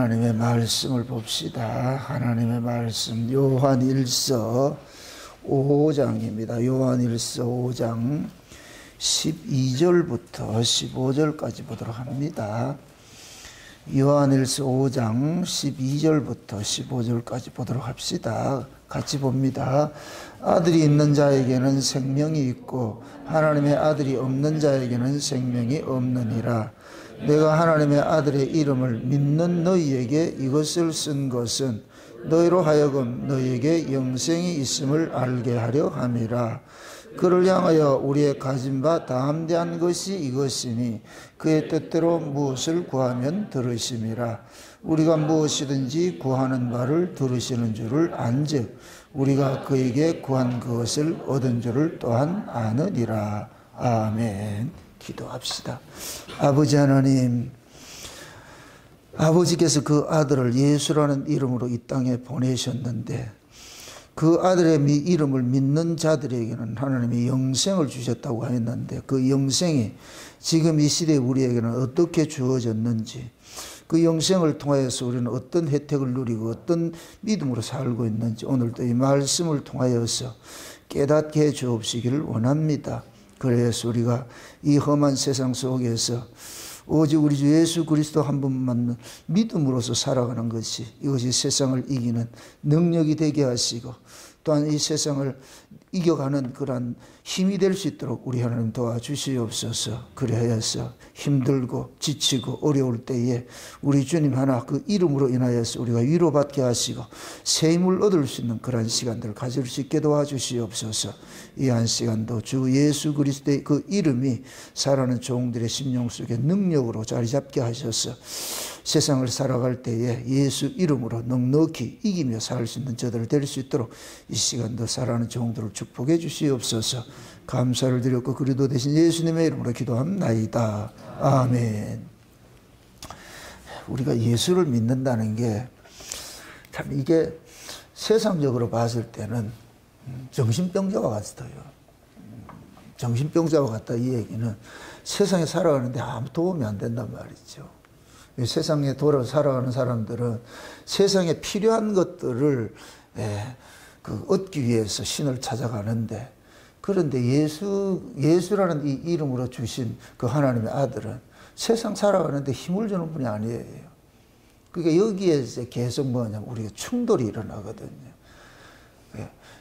하나님의 말씀을 봅시다. 하나님의 말씀 요한일서 5장입니다. 요한일서 5장 12절부터 15절까지 보도록 합니다. 요한일서 5장 12절부터 15절까지 보도록 합시다. 같이 봅니다. 아들이 있는 자에게는 생명이 있고 하나님의 아들이 없는 자에게는 생명이 없느니라. 내가 하나님의 아들의 이름을 믿는 너희에게 이것을 쓴 것은 너희로 하여금 너희에게 영생이 있음을 알게 하려 함이라. 그를 향하여 우리의 가진 바 담대한 것이 이것이니 그의 뜻대로 무엇을 구하면 들으심이라. 우리가 무엇이든지 구하는 바를 들으시는 줄을 안즉 우리가 그에게 구한 그것을 얻은 줄을 또한 아느니라. 아멘. 기도합시다. 아버지 하나님, 아버지께서 그 아들을 예수라는 이름으로 이 땅에 보내셨는데 그 아들의 이름을 믿는 자들에게는 하나님이 영생을 주셨다고 하였는데 그 영생이 지금 이 시대에 우리에게는 어떻게 주어졌는지, 그 영생을 통하여서 우리는 어떤 혜택을 누리고 어떤 믿음으로 살고 있는지 오늘도 이 말씀을 통하여서 깨닫게 해 주옵시기를 원합니다. 그래서 우리가 이 험한 세상 속에서 오직 우리 주 예수 그리스도 한 분만 믿음으로서 살아가는 것이 이것이 세상을 이기는 능력이 되게 하시고 또한 이 세상을 이겨가는 그러한 힘이 될 수 있도록 우리 하나님 도와주시옵소서. 그래서 힘들고 지치고 어려울 때에 우리 주님 하나 그 이름으로 인하여서 우리가 위로받게 하시고 새 힘을 얻을 수 있는 그러한 시간들을 가질 수 있게 도와주시옵소서. 이 한 시간도 주 예수 그리스도의 그 이름이 살아가는 종들의 심령 속에 능력으로 자리 잡게 하셔서 세상을 살아갈 때에 예수 이름으로 넉넉히 이기며 살 수 있는 저들 될 수 있도록 이 시간도 살아가는 종들을 축복해 주시옵소서. 감사를 드렸고 그리도 되신 예수님의 이름으로 기도합나이다. 아멘. 우리가 예수를 믿는다는 게 참 이게 세상적으로 봤을 때는 정신병자와 같아요. 정신병자와 같다 이 얘기는 세상에 살아가는데 아무 도움이 안 된단 말이죠. 세상에 돌아 살아가는 사람들은 세상에 필요한 것들을 얻기 위해서 신을 찾아가는데, 그런데 예수라는 이 이름으로 주신 그 하나님의 아들은 세상 살아가는데 힘을 주는 분이 아니에요. 그러니까 여기에 계속 뭐냐면 우리가 충돌이 일어나거든요.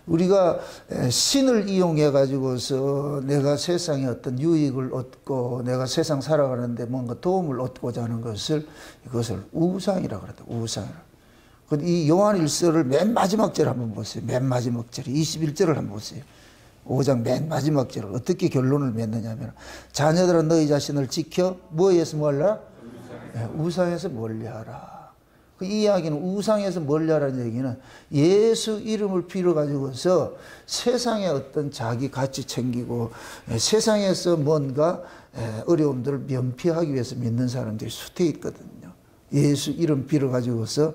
우리가 신을 이용해 가지고서 내가 세상에 어떤 유익을 얻고 내가 세상 살아가는데 뭔가 도움을 얻고자 하는 것을 이것을 우상이라고 그랬다. 우상이라고. 이 요한일서를 맨 마지막 절 한번 보세요. 맨 마지막 절 21절을 한번 보세요. 5장 맨 마지막 절을 어떻게 결론을 맺느냐면 자녀들은 너희 자신을 지켜 뭐에서 멀라? 우상에서 멀리하라. 이 이야기는 우상에서 멀리하라는 얘기는 예수 이름을 빌어가지고서 세상의 어떤 자기 가치 챙기고 세상에서 뭔가 어려움들을 면피하기 위해서 믿는 사람들이 수태에 있거든요. 예수 이름 빌어가지고서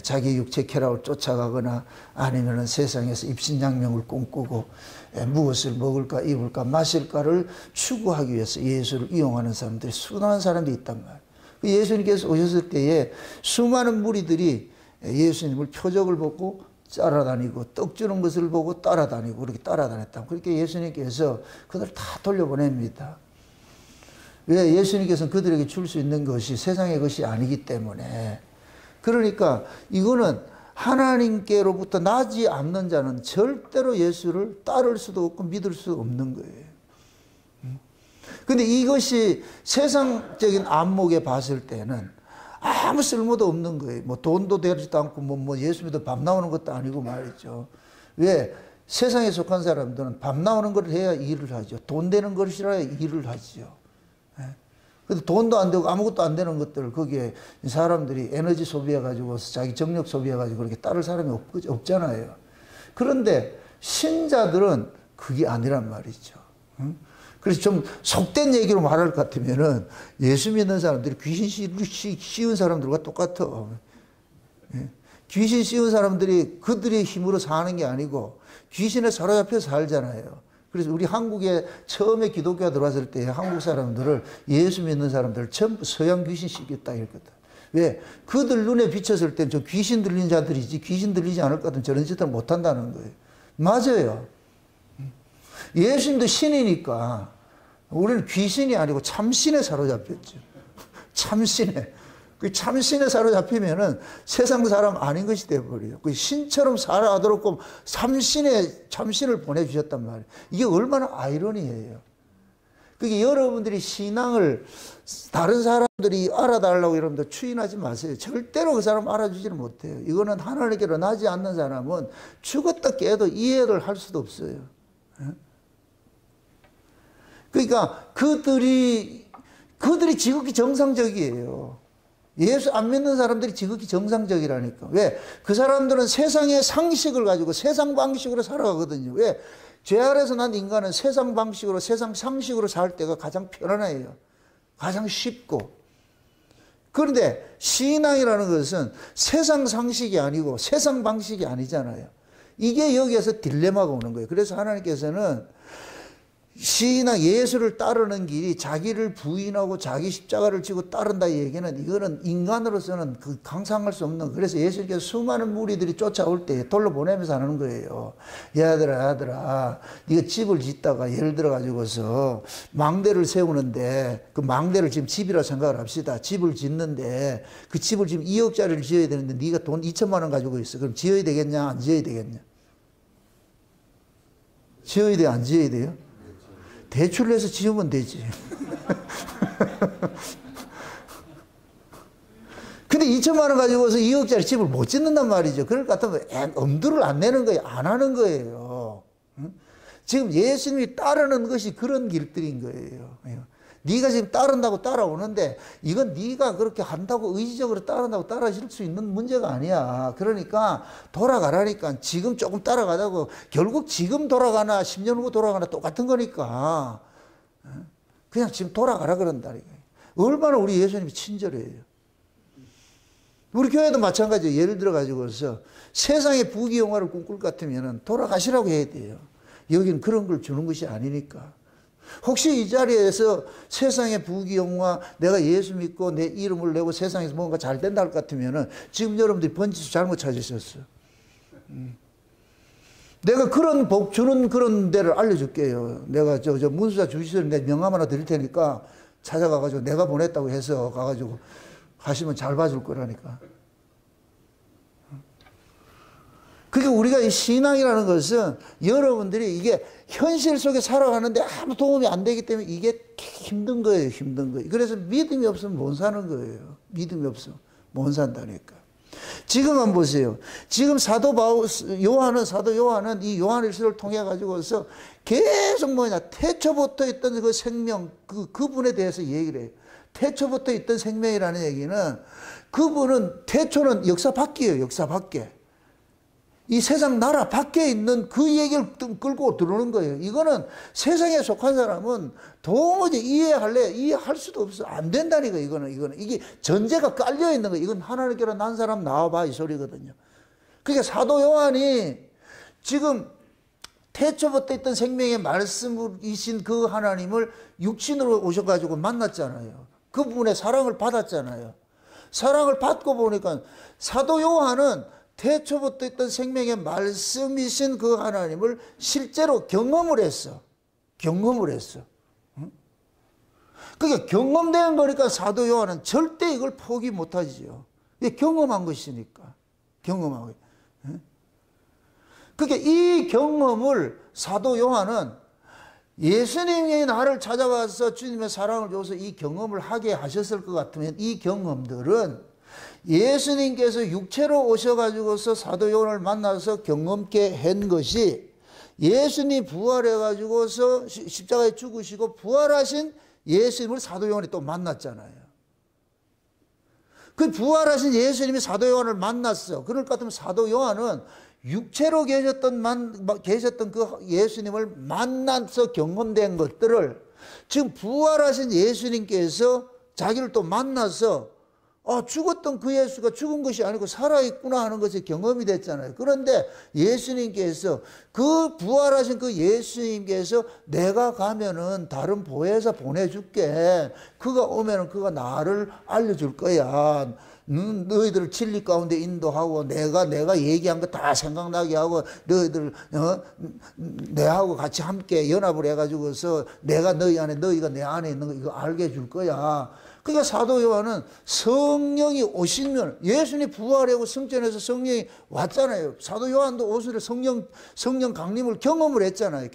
자기 육체 쾌락을 쫓아가거나 아니면 세상에서 입신양명을 꿈꾸고 무엇을 먹을까 입을까 마실까를 추구하기 위해서 예수를 이용하는 사람들이 수많은 사람들이 있단 말이에요. 예수님께서 오셨을 때에 수많은 무리들이 예수님을 표적을 보고 따라다니고 떡 주는 것을 보고 따라다니고 그렇게 따라다녔다. 그렇게 예수님께서 그들을 다 돌려보냅니다. 왜? 예수님께서는 그들에게 줄 수 있는 것이 세상의 것이 아니기 때문에. 그러니까 이거는 하나님께로부터 나지 않는 자는 절대로 예수를 따를 수도 없고 믿을 수 없는 거예요. 근데 이것이 세상적인 안목에 봤을 때는 아무 쓸모도 없는 거예요. 뭐 돈도 되지도 않고 뭐 예수 믿어 밥 나오는 것도 아니고 말이죠. 왜? 세상에 속한 사람들은 밥 나오는 걸 해야 일을 하죠. 돈 되는 것이라 일을 하죠. 근데 돈도 안 되고 아무것도 안 되는 것들을 거기에 사람들이 에너지 소비해가지고 자기 정력 소비해가지고 그렇게 따를 사람이 없잖아요. 그런데 신자들은 그게 아니란 말이죠. 그래서 좀 속된 얘기로 말할 것 같으면은 예수 믿는 사람들이 귀신 씌운 사람들과 똑같아. 귀신 씌운 사람들이 그들의 힘으로 사는 게 아니고 귀신에 사로잡혀 살잖아요. 그래서 우리 한국에 처음에 기독교가 들어왔을 때 한국 사람들을 예수 믿는 사람들을 전부 서양 귀신 씌겠다 이랬거든. 왜? 그들 눈에 비쳤을 땐 저 귀신 들린 자들이지 귀신 들리지 않을 것 같으면 저런 짓을 못한다는 거예요. 맞아요. 예수님도 신이니까 우리는 귀신이 아니고 참신에 사로잡혔죠. 참신에. 그 참신에 사로잡히면은 세상 사람 아닌 것이 되어버려요. 그 신처럼 살아가도록 참신을 보내주셨단 말이에요. 이게 얼마나 아이러니해요. 그게 여러분들이 신앙을 다른 사람들이 알아달라고 여러분들 추인하지 마세요. 절대로 그 사람 알아주지를 못해요. 이거는 하나님께로 나지 않는 사람은 죽었다 깨도 이해를 할 수도 없어요. 그러니까 그들이 지극히 정상적이에요. 예수 안 믿는 사람들이 지극히 정상적이라니까. 왜? 그 사람들은 세상의 상식을 가지고 세상 방식으로 살아가거든요. 왜? 죄 아래서 난 인간은 세상 방식으로, 세상 상식으로 살 때가 가장 편안해요. 가장 쉽고. 그런데 신앙이라는 것은 세상 상식이 아니고 세상 방식이 아니잖아요. 이게 여기에서 딜레마가 오는 거예요. 그래서 하나님께서는 신앙, 예수를 따르는 길이 자기를 부인하고 자기 십자가를 지고 따른다 이 얘기는 이거는 인간으로서는 상상할 수 없는, 그래서 예수님께서 수많은 무리들이 쫓아올 때 돌로 보내면서 하는 거예요. 야들아 네가 집을 짓다가 예를 들어 가지고서 망대를 세우는데 그 망대를 지금 집이라 생각을 합시다. 집을 짓는데 그 집을 지금 2억짜리를 지어야 되는데 네가 돈 2천만 원 가지고 있어. 그럼 지어야 되겠냐 안 지어야 되겠냐? 지어야 돼요 안 지어야 돼요? 대출을 해서 지으면 되지. 근데 2천만 원 가지고서 2억짜리 집을 못 짓는단 말이죠. 그럴 것 같으면 엄두를 안 내는 거예요. 안 하는 거예요. 지금 예수님이 따르는 것이 그런 길들인 거예요. 네가 지금 따른다고 따라오는데 이건 네가 그렇게 한다고 의지적으로 따른다고 따라질 수 있는 문제가 아니야. 그러니까 돌아가라니까. 지금 조금 따라가자고. 결국 지금 돌아가나 10년 후 돌아가나 똑같은 거니까 그냥 지금 돌아가라 그런다니까. 얼마나 우리 예수님이 친절해요. 우리 교회도 마찬가지예요. 예를 들어 가지고서 세상의 부귀영화를 꿈꿀 것 같으면 돌아가시라고 해야 돼요. 여기는 그런 걸 주는 것이 아니니까. 혹시 이 자리에서 세상의 부귀영화, 내가 예수 믿고 내 이름을 내고 세상에서 뭔가 잘 된다 할 것 같으면은 지금 여러분들이 번지수 잘못 찾으셨어요. 내가 그런 복 주는 그런 데를 알려줄게요. 내가 저 문수자 주시를 내 명함 하나 드릴 테니까 찾아가가지고 내가 보냈다고 해서 가가지고 하시면 잘 봐줄 거라니까. 그러니까 우리가 이 신앙이라는 것은 여러분들이 이게 현실 속에 살아가는데 아무 도움이 안 되기 때문에 이게 힘든 거예요. 힘든 거예요. 그래서 믿음이 없으면 못 사는 거예요. 믿음이 없으면 못 산다니까. 지금 한번 보세요. 지금 사도 요한은 이 요한일서를 통해 가지고서 계속 태초부터 있던 그 생명, 그분에 대해서 얘기를 해요. 태초부터 있던 생명이라는 얘기는 그분은 태초는 역사 밖이에요. 역사 밖에. 이 세상 나라 밖에 있는 그 얘기를 끌고 들어오는 거예요. 이거는 세상에 속한 사람은 도무지 이해할 수도 없어. 안 된다니까, 이거는. 이게 전제가 깔려 있는 거예요. 이건 하나님께로 난 사람 나와봐, 이 소리거든요. 그러니까 사도 요한이 지금 태초부터 있던 생명의 말씀이신 그 하나님을 육신으로 오셔가지고 만났잖아요. 그분의 사랑을 받았잖아요. 사랑을 받고 보니까 사도 요한은 태초부터 있던 생명의 말씀이신 그 하나님을 실제로 경험을 했어. 그러니까 경험된 거니까 사도 요한은 절대 이걸 포기 못하지요. 경험한 것이니까. 경험하고. 그러니까 이 경험을 사도 요한은 예수님이 나를 찾아와서 주님의 사랑을 줘서 이 경험을 하게 하셨을 것 같으면 이 경험들은 예수님께서 육체로 오셔가지고서 사도 요한을 만나서 경험케 한 것이 예수님 부활해가지고서 십자가에 죽으시고 부활하신 예수님을 사도 요한이 또 만났잖아요. 그 부활하신 예수님이 사도 요한을 만났어. 그럴 것 같으면 사도 요한은 육체로 계셨던 그 예수님을 만나서 경험된 것들을 지금 부활하신 예수님께서 자기를 또 만나서 죽었던 그 예수가 죽은 것이 아니고 살아있구나 하는 것이 경험이 됐잖아요. 그런데 예수님께서 그 부활하신 그 예수님께서 내가 가면은 다른 보혜사 보내줄게. 그가 오면은 그가 나를 알려줄 거야. 너희들을 진리 가운데 인도하고 내가 얘기한 거 다 생각나게 하고 너희들 내하고 같이 함께 연합을 해가지고서 내가 너희 안에 너희가 내 안에 있는 거 이거 알게 해줄 거야. 그러니까 사도 요한은 성령이 오시면 예수님이 부활하고 승천해서 성령이 왔잖아요. 사도 요한도 오순에 성령 강림을 경험을 했잖아요.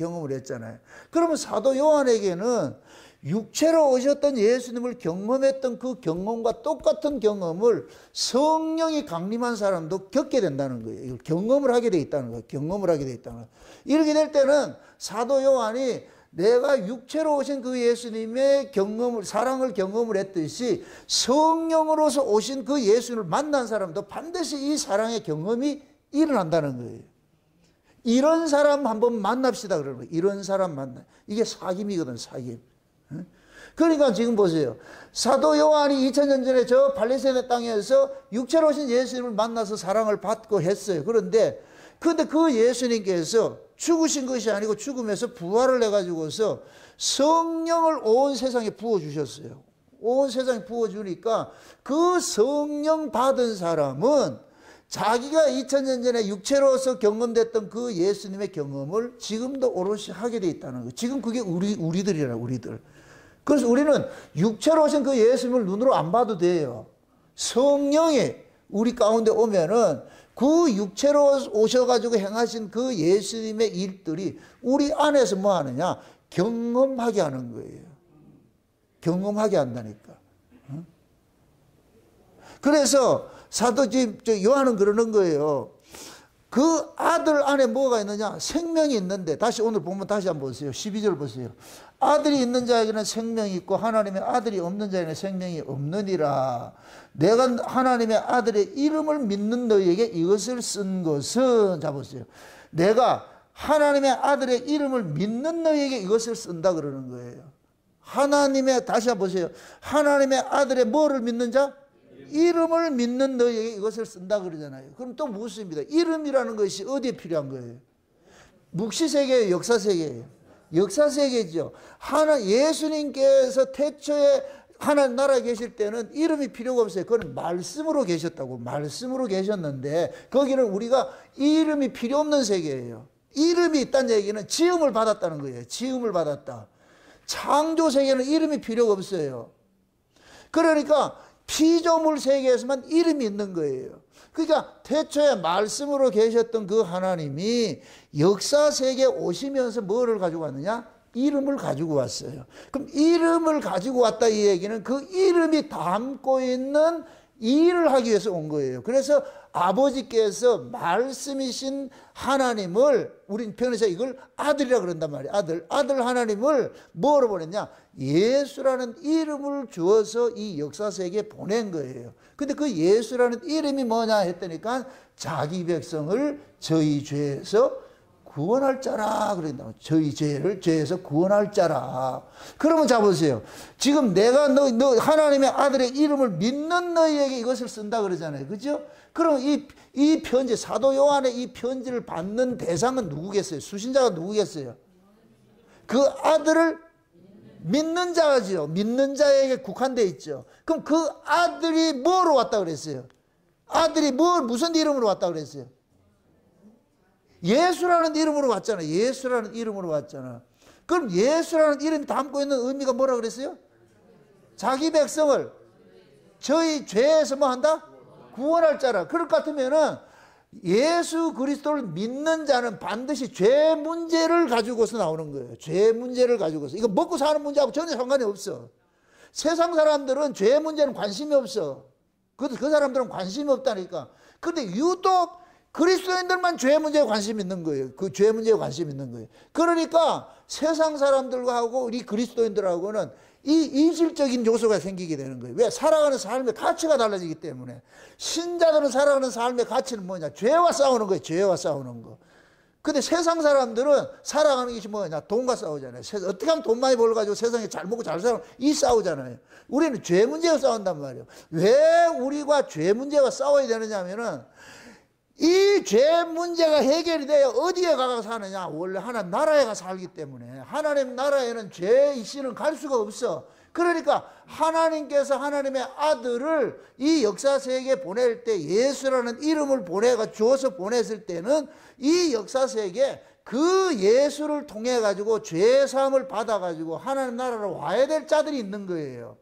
그러면 사도 요한에게는 육체로 오셨던 예수님을 경험했던 그 경험과 똑같은 경험을 성령이 강림한 사람도 겪게 된다는 거예요. 이걸 경험을 하게 돼 있다는 거예요. 이렇게 될 때는 사도 요한이 내가 육체로 오신 그 예수님의 사랑을 경험을 했듯이 성령으로서 오신 그 예수님을 만난 사람도 반드시 이 사랑의 경험이 일어난다는 거예요. 이런 사람 한번 만납시다 그러는 거예요. 이런 사람 만나. 이게 사귐이거든, 사귐. 그러니까 지금 보세요. 사도 요한이 2000년 전에 저 팔레스타인 땅에서 육체로 오신 예수님을 만나서 사랑을 받고 했어요. 그런데 그 예수님께서 죽으신 것이 아니고 죽음에서 부활을 해가지고서 성령을 온 세상에 부어주셨어요. 온 세상에 부어주니까 그 성령 받은 사람은 자기가 2000년 전에 육체로서 경험됐던 그 예수님의 경험을 지금도 오롯이 하게 돼 있다는 거예요. 지금 그게 우리들이라, 우리들. 그래서 우리는 육체로 오신 그 예수님을 눈으로 안 봐도 돼요. 성령이 우리 가운데 오면은 그 육체로 오셔가지고 행하신 그 예수님의 일들이 우리 안에서 뭐 하느냐? 경험하게 하는 거예요. 경험하게 한다니까. 그래서 사도 요한은 그러는 거예요. 그 아들 안에 뭐가 있느냐? 생명이 있는데, 다시 오늘 보면 다시 한번 보세요. 12절 보세요. 아들이 있는 자에게는 생명이 있고 하나님의 아들이 없는 자에게는 생명이 없느니라. 내가 하나님의 아들의 이름을 믿는 너희에게 이것을 쓴 것은, 자 보세요. 내가 하나님의 아들의 이름을 믿는 너희에게 이것을 쓴다 그러는 거예요. 다시 한번 보세요. 하나님의 아들의 뭐를 믿는 자? 이름을 믿는 너희에게 이것을 쓴다 그러잖아요. 그럼 또 무엇입니다? 이름이라는 것이 어디에 필요한 거예요? 묵시세계예요, 역사세계예요? 역사세계죠. 예수님께서 태초에 하나님 나라에 계실 때는 이름이 필요가 없어요. 그건 말씀으로 계셨다고. 말씀으로 계셨는데 거기는 우리가 이름이 필요 없는 세계예요. 이름이 있다는 얘기는 지음을 받았다는 거예요. 지음을 받았다. 창조 세계는 이름이 필요가 없어요. 그러니까 피조물 세계에서만 이름이 있는 거예요. 그러니까 태초에 말씀으로 계셨던 그 하나님이 역사 세계에 오시면서 뭐를 가지고 왔느냐? 이름을 가지고 왔어요. 그럼 이름을 가지고 왔다 이 얘기는 그 이름이 담고 있는 일을 하기 위해서 온 거예요. 그래서 아버지께서 말씀이신 하나님을, 우린 편에서 이걸 아들이라 그런단 말이에요. 아들 하나님을 뭐로 보냈냐? 예수라는 이름을 주어서 이 역사세계에 보낸 거예요. 근데 그 예수라는 이름이 뭐냐 했더니까 자기 백성을 저희 죄에서 구원할 자라 그런다. 저희 죄에서 구원할 자라. 그러면 자 보세요. 지금 내가 너 하나님의 아들의 이름을 믿는 너희에게 이것을 쓴다 그러잖아요. 그죠? 그럼 이 편지, 사도 요한의 이 편지를 받는 대상은 누구겠어요? 수신자가 누구겠어요? 그 아들을 믿는 자죠. 믿는 자에게 국한되어 있죠. 그럼 그 아들이 뭐로 왔다 그랬어요? 아들이 무슨 이름으로 왔다 그랬어요? 예수라는 이름으로 왔잖아. 예수라는 이름으로 왔잖아. 그럼 예수라는 이름이 담고 있는 의미가 뭐라 그랬어요? 자기 백성을 저희 죄에서 뭐 한다? 구원할 자라. 그럴 것 같으면은 예수 그리스도를 믿는 자는 반드시 죄 문제를 가지고서 나오는 거예요. 죄 문제를 가지고서. 이거 먹고 사는 문제하고 전혀 상관이 없어. 세상 사람들은 죄 문제는 관심이 없어. 그 사람들은 관심이 없다니까. 근데 유독 그리스도인들만 죄 문제에 관심 있는 거예요. 그 죄 문제에 관심 있는 거예요. 그러니까 세상 사람들과 하고 우리 그리스도인들하고는 이 이질적인 요소가 생기게 되는 거예요. 왜? 살아가는 삶의 가치가 달라지기 때문에. 신자들은 살아가는 삶의 가치는 뭐냐? 죄와 싸우는 거예요. 죄와 싸우는 거. 근데 세상 사람들은 살아가는 것이 뭐냐? 돈과 싸우잖아요. 어떻게 하면 돈 많이 벌어가지고 세상에 잘 먹고 잘 살아? 이 싸우잖아요. 우리는 죄 문제와 싸운단 말이에요. 왜 우리가 죄 문제와 싸워야 되느냐 하면은 이 죄 문제가 해결이 돼야 어디에 가서 사느냐? 원래 하나님 나라에 가서 살기 때문에. 하나님 나라에는 죄 이씨는 갈 수가 없어. 그러니까 하나님께서 하나님의 아들을 이 역사세계에 보낼 때 예수라는 이름을 주어서 보냈을 때는 이 역사세계에 그 예수를 통해 가지고 죄사함을 받아 가지고 하나님 나라로 와야 될 자들이 있는 거예요.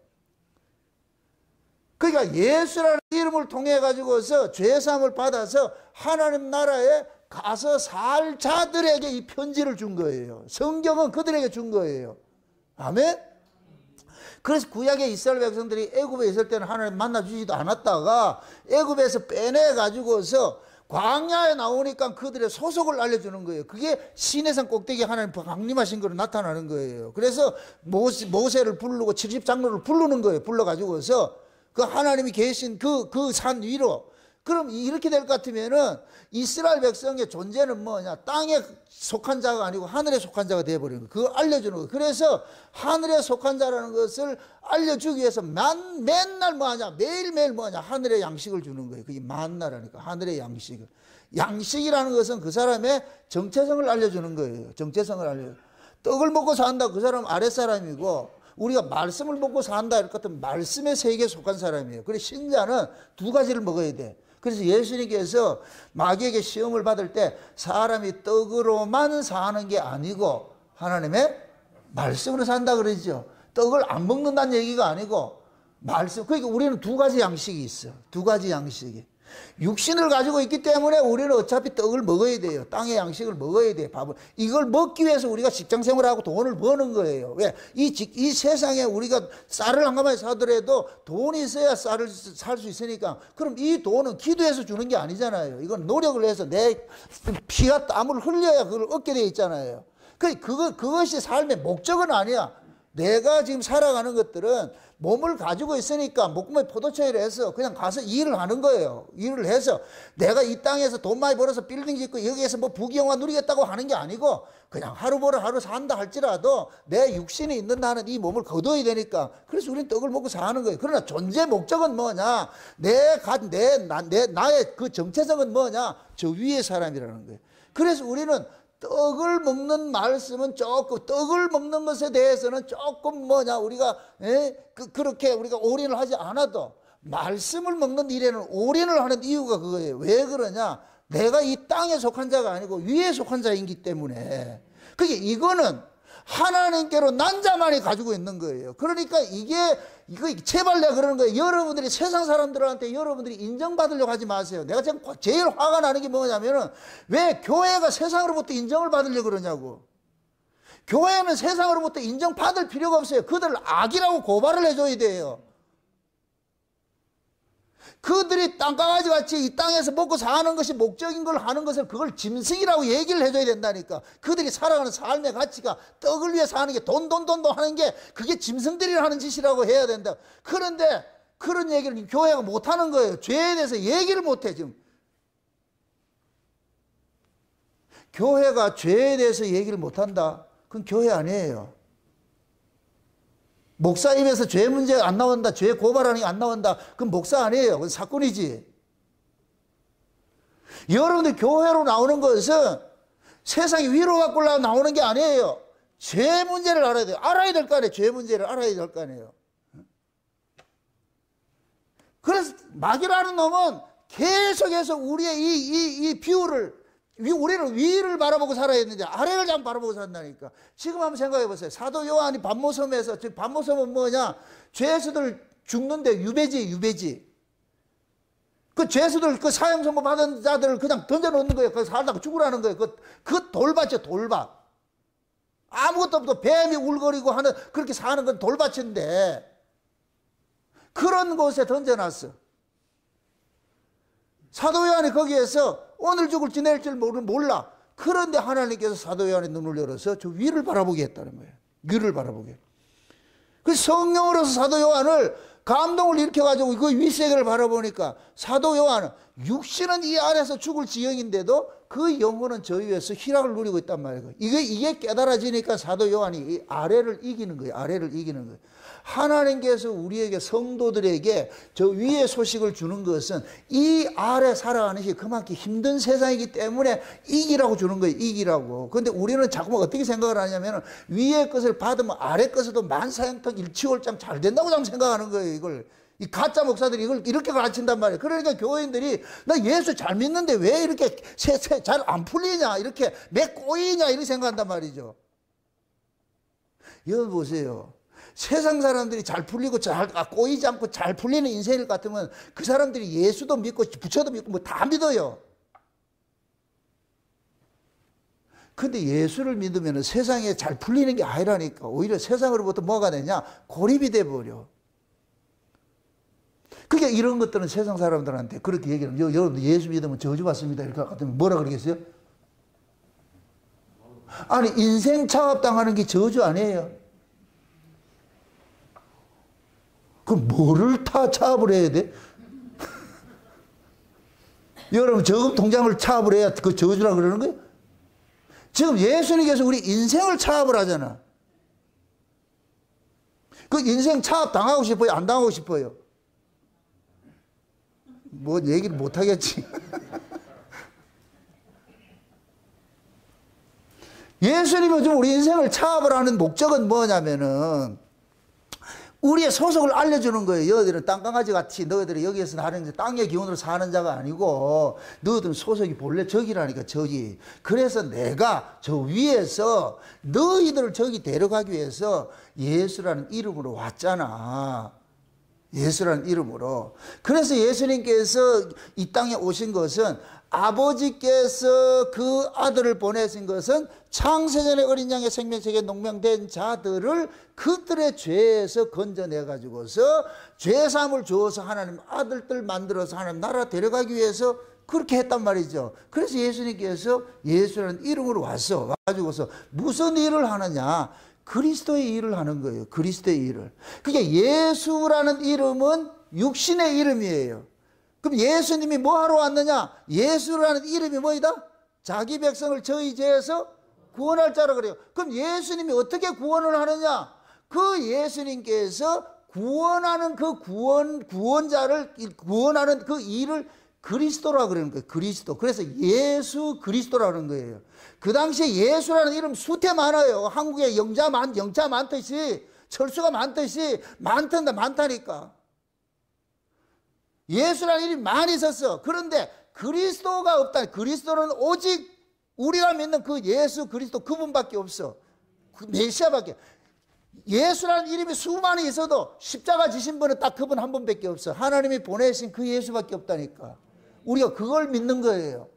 그러니까 예수라는 이름을 통해 가지고서 죄사함을 받아서 하나님 나라에 가서 살 자들에게 이 편지를 준 거예요. 성경은 그들에게 준 거예요. 아멘? 그래서 구약의 이스라엘 백성들이 애굽에 있을 때는 하나님 만나주지도 않았다가 애굽에서 빼내가지고서 광야에 나오니까 그들의 소속을 알려주는 거예요. 그게 시내산 꼭대기에 하나님 강림하신 거로 나타나는 거예요. 그래서 모세를 부르고 70장로를 부르는 거예요. 불러가지고서 그 하나님이 계신 그 산 위로. 그럼 이렇게 될 것 같으면은 이스라엘 백성의 존재는 뭐냐? 땅에 속한 자가 아니고 하늘에 속한 자가 되어버리는 거예요. 그걸 알려주는 거예요. 그래서 하늘에 속한 자라는 것을 알려주기 위해서 맨날 뭐하냐? 매일매일 뭐하냐? 하늘의 양식을 주는 거예요. 그게 만나라니까. 하늘의 양식을. 양식이라는 것은 그 사람의 정체성을 알려주는 거예요. 정체성을 알려줘요. 떡을 먹고 산다. 그 사람은 아랫사람이고 우리가 말씀을 먹고 산다 할 것 같으면 말씀의 세계에 속한 사람이에요. 그래서 신자는 두 가지를 먹어야 돼. 그래서 예수님께서 마귀에게 시험을 받을 때 사람이 떡으로만 사는 게 아니고 하나님의 말씀으로 산다 그러죠. 떡을 안 먹는다는 얘기가 아니고 말씀. 그러니까 우리는 두 가지 양식이 있어. 두 가지 양식이. 육신을 가지고 있기 때문에 우리는 어차피 떡을 먹어야 돼요. 땅의 양식을 먹어야 돼요. 밥을. 이걸 먹기 위해서 우리가 직장생활하고 돈을 버는 거예요. 왜? 이 세상에 우리가 쌀을 한 가마에 사더라도 돈이 있어야 쌀을 살 수 있으니까. 그럼 이 돈은 기도해서 주는 게 아니잖아요. 이건 노력을 해서 내 피와 땀을 흘려야 그걸 얻게 돼 있잖아요. 그것이 삶의 목적은 아니야. 내가 지금 살아가는 것들은 몸을 가지고 있으니까 목구멍에 포도처리를 해서 그냥 가서 일을 하는 거예요. 일을 해서 내가 이 땅에서 돈 많이 벌어서 빌딩 짓고 여기에서 뭐 부귀영화 누리겠다고 하는 게 아니고 그냥 하루 벌어 하루 산다 할지라도 내 육신이 있는 나는 이 몸을 거둬야 되니까 그래서 우리는 떡을 먹고 사는 거예요. 그러나 존재 목적은 뭐냐? 나의 그 정체성은 뭐냐? 저 위의 사람이라는 거예요. 그래서 우리는 떡을 먹는 말씀은 조금, 떡을 먹는 것에 대해서는 조금 뭐냐, 우리가, 그렇게 우리가 올인을 하지 않아도 말씀을 먹는 일에는 올인을 하는 이유가 그거예요. 왜 그러냐? 내가 이 땅에 속한 자가 아니고 위에 속한 자이기 때문에. 그게 이거는 하나님께로 난 자만이 가지고 있는 거예요. 그러니까 이거 제발 내가 그러는 거예요. 여러분들이 세상 사람들한테 여러분들이 인정받으려고 하지 마세요. 내가 지금 제일 화가 나는 게 뭐냐면은 왜 교회가 세상으로부터 인정을 받으려고 그러냐고. 교회는 세상으로부터 인정받을 필요가 없어요. 그들을 악이라고 고발을 해줘야 돼요. 그들이 땅강아지 같이 이 땅에서 먹고 사는 것이 목적인 걸 하는 것을 그걸 짐승이라고 얘기를 해줘야 된다니까. 그들이 살아가는 삶의 가치가 떡을 위해 사는 게 돈 하는 게 그게 짐승들이 하는 짓이라고 해야 된다. 그런데 그런 얘기를 교회가 못하는 거예요. 죄에 대해서 얘기를 못해 지금. 교회가 죄에 대해서 얘기를 못한다. 그건 교회 아니에요. 목사 입에서 죄 문제가 안 나온다. 죄 고발하는 게 안 나온다. 그건 목사 아니에요. 그건 사건이지. 여러분들 교회로 나오는 것은 세상에 위로받고 나오는 게 아니에요. 죄 문제를 알아야 돼요. 알아야 될 거 아니에요. 죄 문제를 알아야 될 거 아니에요. 그래서 마귀라는 놈은 계속해서 우리의 이 비유를 우리는 위를 바라보고 살아야 했는데 아래를 잘 바라보고 산다니까. 지금 한번 생각해 보세요. 사도 요한이 반모섬에서, 반모섬은 뭐냐? 죄수들 죽는데 유배지. 그 죄수들, 그 사형선고 받은 자들을 그냥 던져놓는 거예요. 거기서 살다가 죽으라는 거예요. 그 돌밭이요, 돌밭. 아무것도 없고 뱀이 울거리고 하는, 그렇게 사는 건 돌밭인데, 그런 곳에 던져놨어. 사도 요한이 거기에서 오늘 죽을지 내일지 몰라. 그런데 하나님께서 사도 요한의 눈을 열어서 저 위를 바라보게 했다는 거예요. 위를 바라보게. 그 성령으로서 사도 요한을 감동을 일으켜가지고 그 윗세계를 바라보니까 사도 요한은 육신은 이 안에서 죽을 지경인데도 그 영혼은 저 위에서 희락을 누리고 있단 말이에요. 이게 깨달아지니까 사도 요한이 이 아래를 이기는 거예요. 아래를 이기는 거예요. 하나님께서 우리에게 성도들에게 저 위의 소식을 주는 것은 이 아래 살아가는 것이 그만큼 힘든 세상이기 때문에 이기라고 주는 거예요. 이기라고. 그런데 우리는 자꾸만 어떻게 생각을 하냐면 위의 것을 받으면 아래 것에도 만사형통 일치월장 잘 된다고 생각하는 거예요. 이걸. 이 가짜 목사들이 이걸 이렇게 가르친단 말이에요. 그러니까 교인들이 나 예수 잘 믿는데 왜 이렇게 잘 안 풀리냐, 이렇게 매 꼬이냐, 이렇게 생각한단 말이죠. 여러분 보세요. 세상 사람들이 잘 풀리고 꼬이지 않고 잘 풀리는 인생일 같으면 그 사람들이 예수도 믿고 부처도 믿고 뭐 다 믿어요. 근데 예수를 믿으면 세상에 잘 풀리는 게 아니라니까. 오히려 세상으로부터 뭐가 되냐? 고립이 돼버려. 그게 이런 것들은 세상 사람들한테 그렇게 얘기하면 여러분들 예수 믿으면 저주 받습니다 이렇게 같으면 뭐라 그러겠어요? 아니 인생 차압당하는 게 저주 아니에요? 그럼 뭐를 다 차압을 해야 돼? 여러분 저금 통장을 차압을 해야 그 저주라 그러는 거예요? 지금 예수님께서 우리 인생을 차압을 하잖아. 그 인생 차압 당하고 싶어요? 안 당하고 싶어요? 뭐 얘기를 못 하겠지. 예수님은 좀 우리 인생을 차압을 하는 목적은 뭐냐면은 우리의 소속을 알려주는 거예요. 너희들은 땅강아지 같이 너희들이 여기에서 나는 땅의 기운으로 사는 자가 아니고 너희들은 소속이 본래 저기라니까 저기. 그래서 내가 저 위에서 너희들을 저기 데려가기 위해서 예수라는 이름으로 왔잖아. 예수라는 이름으로. 그래서 예수님께서 이 땅에 오신 것은 아버지께서 그 아들을 보내신 것은 창세전에 어린 양의 생명책에 농명된 자들을 그들의 죄에서 건져내 가지고서 죄사함을 주어서 하나님 아들들 만들어서 하나님 나라 데려가기 위해서 그렇게 했단 말이죠. 그래서 예수님께서 예수라는 이름으로 왔어. 와가지고서 무슨 일을 하느냐? 그리스도의 일을 하는 거예요. 그리스도의 일을. 그러니까 예수라는 이름은 육신의 이름이에요. 그럼 예수님이 뭐 하러 왔느냐? 예수라는 이름이 뭐이다? 자기 백성을 저희 죄에서 구원할 자라 그래요. 그럼 예수님이 어떻게 구원을 하느냐? 그 예수님께서 구원하는 그 구원자를 구원하는 그 일을 그리스도라 그러는 거예요. 그리스도. 그래서 예수 그리스도라는 거예요. 그 당시에 예수라는 이름 수태 많아요. 한국에 영자 많듯이 철수가 많듯이 많다니까. 예수라는 이름이 많이 있었어. 그런데 그리스도가 없다. 그리스도는 오직 우리가 믿는 그 예수 그리스도 그분밖에 없어. 그 메시아밖에. 예수라는 이름이 수많이 있어도 십자가 지신 분은 딱 그분 한 분밖에 없어. 하나님이 보내신 그 예수밖에 없다니까. 우리가 그걸 믿는 거예요.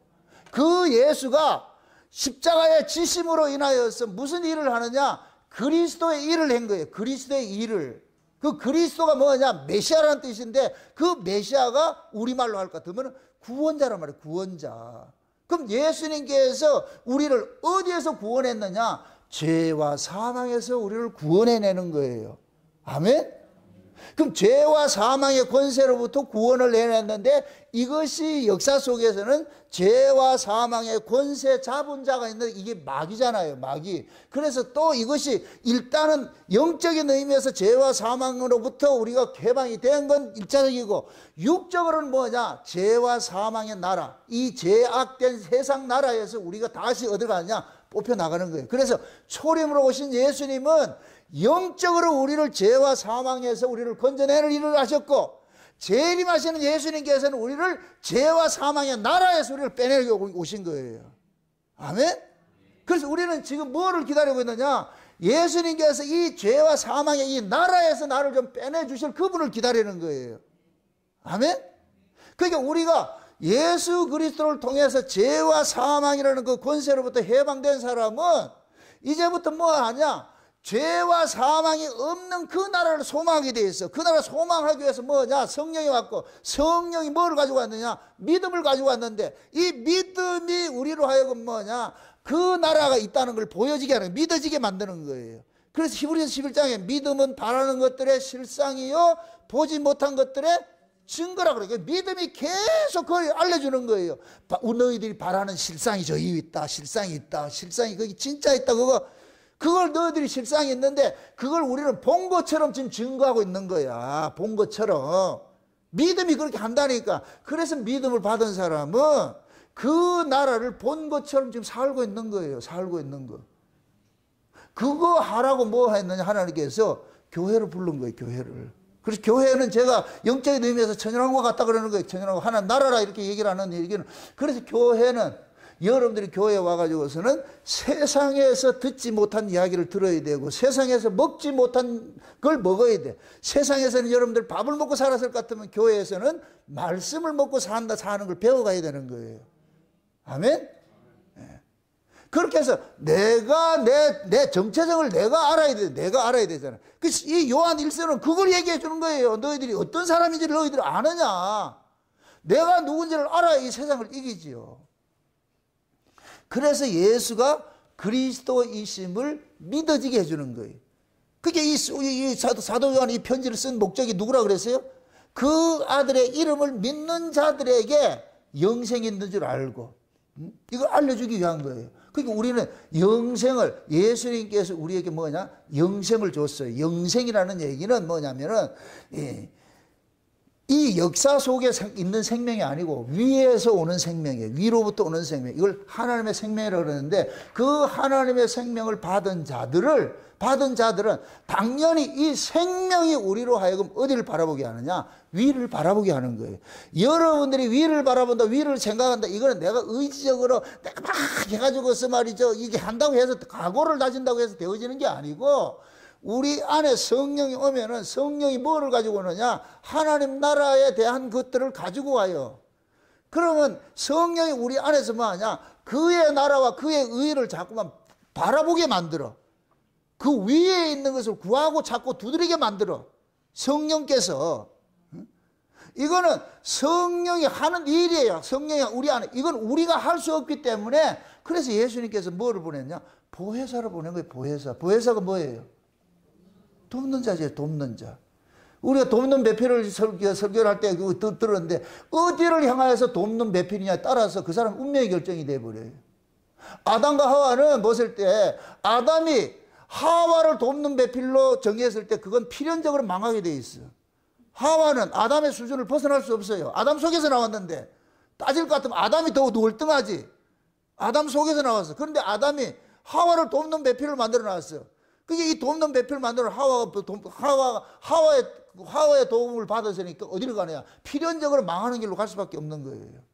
그 예수가 십자가의 지심으로 인하여서 무슨 일을 하느냐? 그리스도의 일을 한 거예요. 그리스도의 일을. 그 그리스도가 뭐냐? 메시아라는 뜻인데 그 메시아가 우리말로 할 것 같으면 구원자란 말이에요. 구원자. 그럼 예수님께서 우리를 어디에서 구원했느냐? 죄와 사망에서 우리를 구원해내는 거예요. 아멘? 그럼 죄와 사망의 권세로부터 구원을 내냈는데 이것이 역사 속에서는 죄와 사망의 권세 잡은 자가 있는데 이게 마귀잖아요. 마귀. 그래서 또 이것이 일단은 영적인 의미에서 죄와 사망으로부터 우리가 해방이 된 건 일차적이고 육적으로는 뭐냐? 죄와 사망의 나라. 이 죄악된 세상 나라에서 우리가 다시 어디 가느냐? 뽑혀나가는 거예요. 그래서 초림으로 오신 예수님은 영적으로 우리를 죄와 사망에서 우리를 건져내는 일을 하셨고 재림하시는 예수님께서는 우리를 죄와 사망의 나라에서 우리를 빼내고 오신 거예요. 아멘? 그래서 우리는 지금 뭐를 기다리고 있느냐? 예수님께서 이 죄와 사망의 이 나라에서 나를 좀 빼내주실 그분을 기다리는 거예요. 아멘? 그러니까 우리가 예수 그리스도를 통해서 죄와 사망이라는 그 권세로부터 해방된 사람은 이제부터 뭐 하냐? 죄와 사망이 없는 그 나라를 소망하게 돼 있어. 그 나라를 소망하기 위해서 뭐냐? 성령이 왔고 성령이 뭐를 가지고 왔느냐? 믿음을 가지고 왔는데 이 믿음이 우리로 하여금 뭐냐? 그 나라가 있다는 걸 보여지게 하는, 믿어지게 만드는 거예요. 그래서 히브리서 11장에 믿음은 바라는 것들의 실상이요 보지 못한 것들의 증거라 그래. 믿음이 계속 그걸 알려주는 거예요. 너희들이 바라는 실상이 저기 있다. 실상이 있다. 실상이 거기 진짜 있다. 그걸 너희들이 실상이 있는데 그걸 우리는 본 것처럼 지금 증거하고 있는 거야. 본 것처럼. 믿음이 그렇게 한다니까. 그래서 믿음을 받은 사람은 그 나라를 본 것처럼 지금 살고 있는 거예요. 살고 있는 거. 그거 하라고 뭐 했느냐. 하나님께서 교회를 부른 거예요. 교회를. 그래서 교회는 제가 영적인 의미에서 천연왕과 같다 그러는 거예요. 천연왕과 하나님 나라라 이렇게 얘기를 하는 얘기는. 그래서 교회는 여러분들이 교회에 와가지고서는 세상에서 듣지 못한 이야기를 들어야 되고 세상에서 먹지 못한 걸 먹어야 돼. 세상에서는 여러분들 밥을 먹고 살았을 것 같으면 교회에서는 말씀을 먹고 사는 걸 배워가야 되는 거예요. 아멘? 네. 그렇게 해서 내가 내 정체성을 내가 알아야 돼. 내가 알아야 되잖아. 그래서 이 요한 1서는 그걸 얘기해 주는 거예요. 너희들이 어떤 사람인지를 너희들이 아느냐. 내가 누군지를 알아야 이 세상을 이기지요. 그래서 예수가 그리스도이심을 믿어지게 해주는 거예요. 그게 이 사도 요한이 이 편지를 쓴 목적이 누구라 그랬어요? 그 아들의 이름을 믿는 자들에게 영생이 있는 줄 알고 이걸 알려주기 위한 거예요. 그러니까 우리는 영생을 예수님께서 우리에게 뭐냐? 영생을 줬어요. 영생이라는 얘기는 뭐냐면은 이 역사 속에 있는 생명이 아니고 위에서 오는 생명이에요. 위로부터 오는 생명. 이걸 하나님의 생명이라고 그러는데 그 하나님의 생명을 받은 자들은 당연히 이 생명이 우리로 하여금 어디를 바라보게 하느냐? 위를 바라보게 하는 거예요. 여러분들이 위를 바라본다, 위를 생각한다. 이거는 내가 의지적으로 내가 막 해가지고서 말이죠. 이게 한다고 해서 각오를 다진다고 해서 되어지는 게 아니고 우리 안에 성령이 오면은 성령이 뭐를 가지고 오느냐? 하나님 나라에 대한 것들을 가지고 와요. 그러면 성령이 우리 안에서 뭐 하냐? 그의 나라와 그의 의를 자꾸만 바라보게 만들어. 그 위에 있는 것을 구하고 찾고 두드리게 만들어. 성령께서. 이거는 성령이 하는 일이에요. 성령이 우리 안에. 이건 우리가 할 수 없기 때문에 그래서 예수님께서 뭐를 보냈냐? 보혜사를 보낸 거예요. 보혜사. 보혜사가 뭐예요? 돕는 자죠. 돕는 자. 우리가 돕는 배필을 설교를 할 때 그거 들었는데 어디를 향하여서 돕는 배필이냐에 따라서 그 사람 운명이 결정이 돼버려요. 아담과 하와는 무엇일 때 아담이 하와를 돕는 배필로 정했을 때 그건 필연적으로 망하게 돼 있어. 하와는 아담의 수준을 벗어날 수 없어요. 아담 속에서 나왔는데 따질 것 같으면 아담이 더 월등하지. 아담 속에서 나왔어. 그런데 아담이 하와를 돕는 배필을 만들어 놨어요. 그게 이 돕는 배필을 만들어 하와의 도움을 받았으니까 어디를 가냐? 필연적으로 망하는 길로 갈 수밖에 없는 거예요.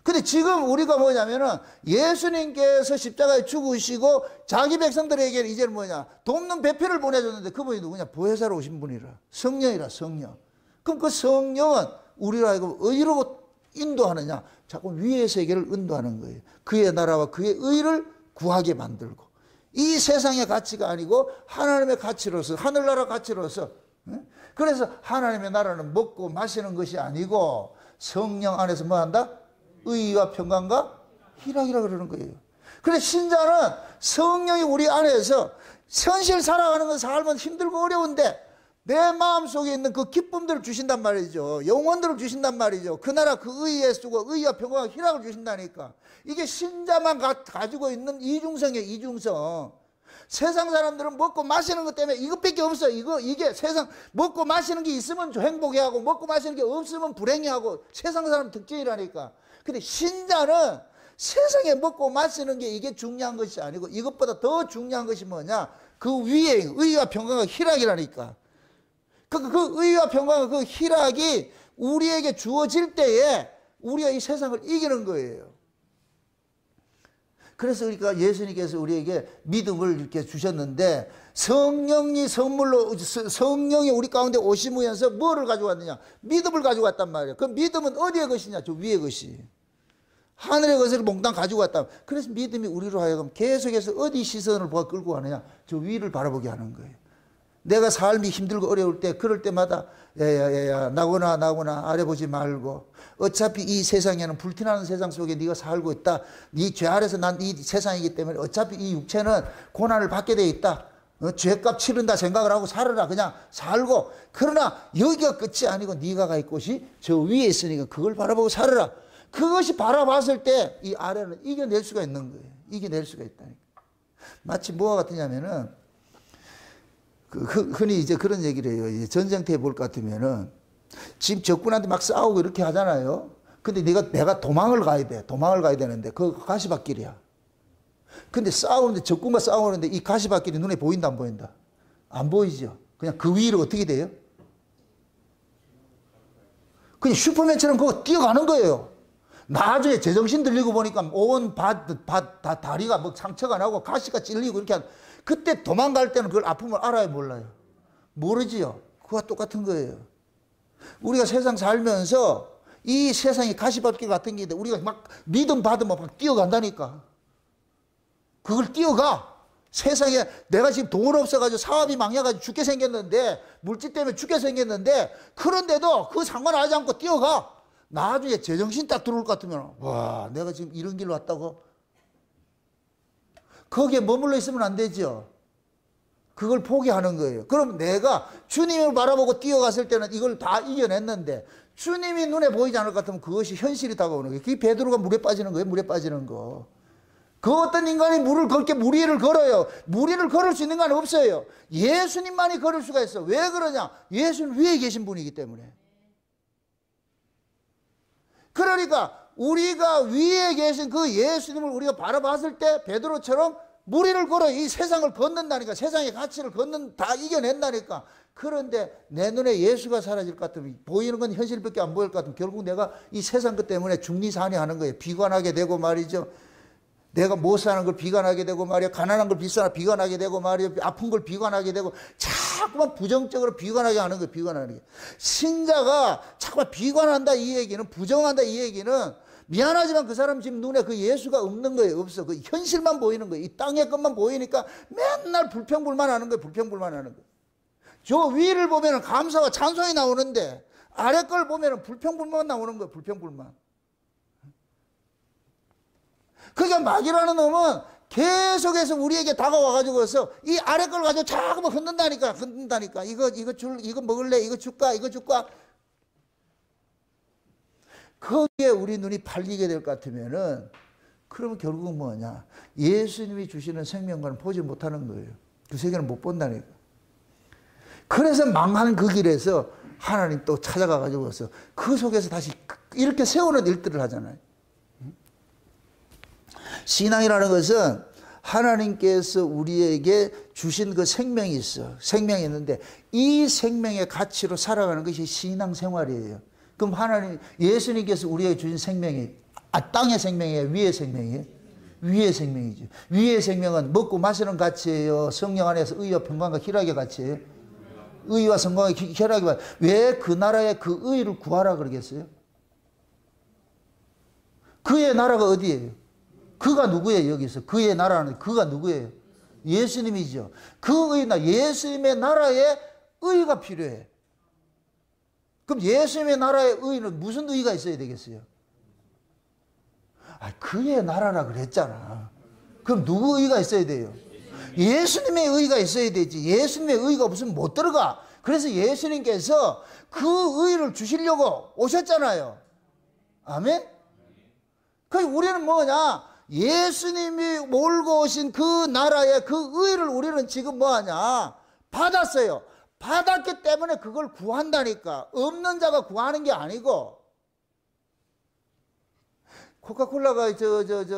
근데 지금 우리가 뭐냐면은 예수님께서 십자가에 죽으시고 자기 백성들에게 이제는 뭐냐? 돕는 배필을 보내줬는데 그분이 누구냐? 보혜사로 오신 분이라. 성령이라, 성령. 그럼 그 성령은 우리를 하여금 어디로 인도하느냐? 자꾸 위의 세계를 인도하는 거예요. 그의 나라와 그의 의를 구하게 만들고. 이 세상의 가치가 아니고 하나님의 가치로서, 하늘나라 가치로서. 그래서 하나님의 나라는 먹고 마시는 것이 아니고 성령 안에서 뭐 한다? 의와 평강과 희락이라 그러는 거예요. 그래서 신자는 성령이 우리 안에서 현실 살아가는 건 삶은 힘들고 어려운데 내 마음속에 있는 그 기쁨들을 주신단 말이죠. 영혼들을 주신단 말이죠. 그 나라 그 의에 쓰고 의와 평강과 희락을 주신다니까. 이게 신자만 가지고 있는 이중성이에요. 이중성. 세상 사람들은 먹고 마시는 것 때문에 이것밖에 없어요. 이게 세상 먹고 마시는 게 있으면 행복해하고 먹고 마시는 게 없으면 불행해하고 세상 사람 특징이라니까. 근데 신자는 세상에 먹고 마시는 게 이게 중요한 것이 아니고 이것보다 더 중요한 것이 뭐냐? 그 위에 의와 평강과 희락이라니까. 그 의와 평강과 그 희락이 우리에게 주어질 때에 우리가 이 세상을 이기는 거예요. 그래서 그러니까 예수님께서 우리에게 믿음을 이렇게 주셨는데 성령이 선물로 성령이 우리 가운데 오시면서 뭐를 가져왔느냐? 믿음을 가져왔단 말이에요. 그 믿음은 어디의 것이냐? 저 위의 것이. 하늘의 것을 몽땅 가지고 왔다. 그래서 믿음이 우리로 하여금 계속해서 어디 시선을 끌고 가느냐? 저 위를 바라보게 하는 거예요. 내가 삶이 힘들고 어려울 때 그럴 때마다 야야야야 나구나 아래 보지 말고 어차피 이 세상에는 불티나는 세상 속에 네가 살고 있다. 네 죄 아래서 난 이 세상이기 때문에 어차피 이 육체는 고난을 받게 돼 있다. 죄값 치른다 생각을 하고 살아라. 그냥 살고. 그러나 여기가 끝이 아니고 네가 갈 곳이 저 위에 있으니까 그걸 바라보고 살아라. 그것이 바라봤을 때 이 아래는 이겨낼 수가 있는 거예요. 이겨낼 수가 있다니까. 마치 뭐와 같으냐면은 흔히 이제 그런 얘기를 해요. 전쟁터에 볼 것 같으면은 지금 적군한테 막 싸우고 이렇게 하잖아요. 근데 내가 도망을 가야 돼. 도망을 가야 되는데 그거 가시밭길이야. 근데 싸우는데 적군과 싸우는데 이 가시밭길이 눈에 보인다 안 보인다? 안 보이죠. 그냥 그 위로 어떻게 돼요? 그냥 슈퍼맨처럼 그거 뛰어가는 거예요. 나중에 제정신 들리고 보니까 온 다리가 뭐 상처가 나고 가시가 찔리고 이렇게 그때 도망갈 때는 그걸 아픔을 알아요, 몰라요? 모르지요. 그와 똑같은 거예요. 우리가 세상 살면서 이 세상이 가시밭길 같은 게 있는데 우리가 막 믿음 받으면 막 뛰어간다니까. 그걸 뛰어가. 세상에 내가 지금 돈 없어가지고 사업이 망해가지고 죽게 생겼는데 물질 때문에 죽게 생겼는데 그런데도 그 상관하지 않고 뛰어가. 나중에 제정신 딱 들어올 것 같으면 와 내가 지금 이런 길로 왔다고? 거기에 머물러 있으면 안 되죠. 그걸 포기하는 거예요. 그럼 내가 주님을 바라보고 뛰어갔을 때는 이걸 다 이겨냈는데 주님이 눈에 보이지 않을 것 같으면 그것이 현실이 다가오는 거예요. 그게 베드로가 물에 빠지는 거예요. 물에 빠지는 거. 그 어떤 인간이 물 위를 걸어요. 물 위를 걸을 수 있는 건 없어요. 예수님만이 걸을 수가 있어. 왜 그러냐? 예수님 위에 계신 분이기 때문에. 그러니까 우리가 위에 계신 그 예수님을 우리가 바라봤을 때 베드로처럼 물 위를 걸어 이 세상을 걷는다니까. 세상의 가치를 다 이겨낸다니까. 그런데 내 눈에 예수가 사라질 것 같으면 보이는 건 현실밖에 안 보일 것 같으면 결국 내가 이 세상 것 때문에 중리산이하는 거예요. 비관하게 되고 말이죠. 내가 못 사는 걸 비관하게 되고 말이야. 가난한 걸 비관하게 되고 말이야. 아픈 걸 비관하게 되고 자꾸만 부정적으로 비관하게 하는 거예요. 비관하는 게. 신자가 자꾸만 비관한다 이 얘기는 부정한다 이 얘기는 미안하지만 그 사람 지금 눈에 그 예수가 없는 거예요. 없어. 그 현실만 보이는 거예요. 이 땅의 것만 보이니까 맨날 불평불만하는 거예요. 불평불만하는 거예요. 저 위를 보면은 감사와 찬송이 나오는데 아래 걸 보면은 불평불만 나오는 거예요. 불평불만. 그러니까 마귀라는 놈은 계속해서 우리에게 다가와가지고서 이 아래 걸 가지고 자꾸만 흔든다니까. 이거 먹을래? 이거 줄까? 거기에 우리 눈이 팔리게 될 것 같으면은, 그러면 결국은 뭐냐? 예수님이 주시는 생명과는 보지 못하는 거예요. 그 세계는 못 본다니까. 그래서 망하는 그 길에서 하나님 또 찾아가가지고서 그 속에서 다시 이렇게 세우는 일들을 하잖아요. 신앙이라는 것은 하나님께서 우리에게 주신 그 생명이 있어. 생명이 있는데 이 생명의 가치로 살아가는 것이 신앙생활이에요. 그럼 예수님께서 우리에게 주신 생명이 땅의 생명이에요? 위의 생명이에요? 위의 생명이죠. 위의 생명은 먹고 마시는 가치예요? 성령 안에서 의와 평강과 희락의 가치예요? 의와 성공과 희락의 가치. 왜 그 나라의 그 의를 구하라 그러겠어요? 그의 나라가 어디예요? 그가 누구예요, 여기서? 그의 나라는 그가 누구예요? 예수님이죠. 예수님의 나라에 의가 필요해. 그럼 예수님의 나라의 의는 무슨 의가 있어야 되겠어요? 그의 나라라 그랬잖아. 그럼 누구 의가 있어야 돼요? 예수님의 의가 있어야 되지. 예수님의 의가 없으면 못 들어가. 그래서 예수님께서 그 의를 주시려고 오셨잖아요. 아멘? 우리는 뭐냐? 예수님이 몰고 오신 그 나라의 그 의를 우리는 지금 뭐하냐? 받았어요. 받았기 때문에 그걸 구한다니까. 없는 자가 구하는 게 아니고. 코카콜라가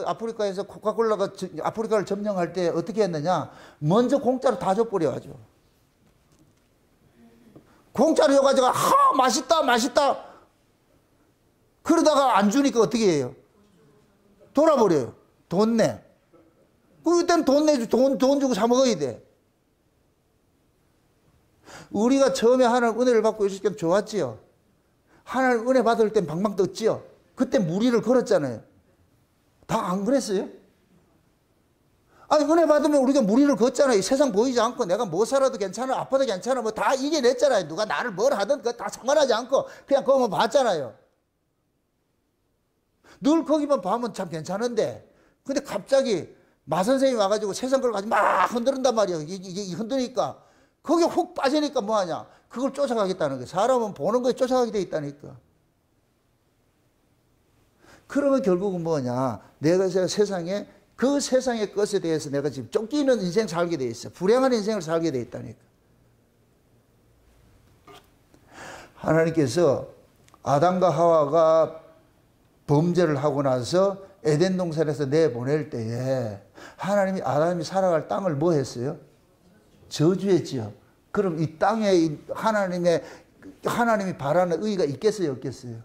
아프리카에서 코카콜라가 아프리카를 점령할 때 어떻게 했느냐? 먼저 공짜로 다 줘버려가지고. 공짜로 줘가지고 맛있다. 그러다가 안 주니까 어떻게 해요? 돌아버려요. 돈 내. 그때는 돈 주고 사 먹어야 돼. 우리가 처음에 하나님 은혜를 받고 있을 땐 좋았지요. 하나님 은혜 받을 땐 방방 떴지요. 그때 무리를 걸었잖아요. 다 안 그랬어요? 은혜 받으면 우리가 무리를 걷잖아요. 세상 보이지 않고 내가 뭐 살아도 괜찮아, 아파도 괜찮아, 뭐 다 이겨냈잖아요. 누가 나를 뭘 하든 그거 다 상관하지 않고 그냥 그거만 봤잖아요. 늘 거기만 봐면 참 괜찮은데, 근데 갑자기 마선생이 와가지고 세상 걸 가지고 막 흔드는단 말이야. 이게 흔드니까 거기에 훅 빠지니까 뭐하냐, 그걸 쫓아가겠다는 거야. 사람은 보는 거에 쫓아가게 돼 있다니까. 그러면 결국은 뭐냐, 내가 세상에, 그 세상의 것에 대해서 내가 지금 쫓기는 인생 살게 돼 있어. 불행한 인생을 살게 돼 있다니까. 하나님께서 아담과 하와가 범죄를 하고 나서 에덴 동산에서 내보낼 때에 하나님이 아담이 살아갈 땅을 뭐 했어요? 저주했지요. 그럼 이 땅에 하나님이 바라는 의가 있겠어요, 없겠어요?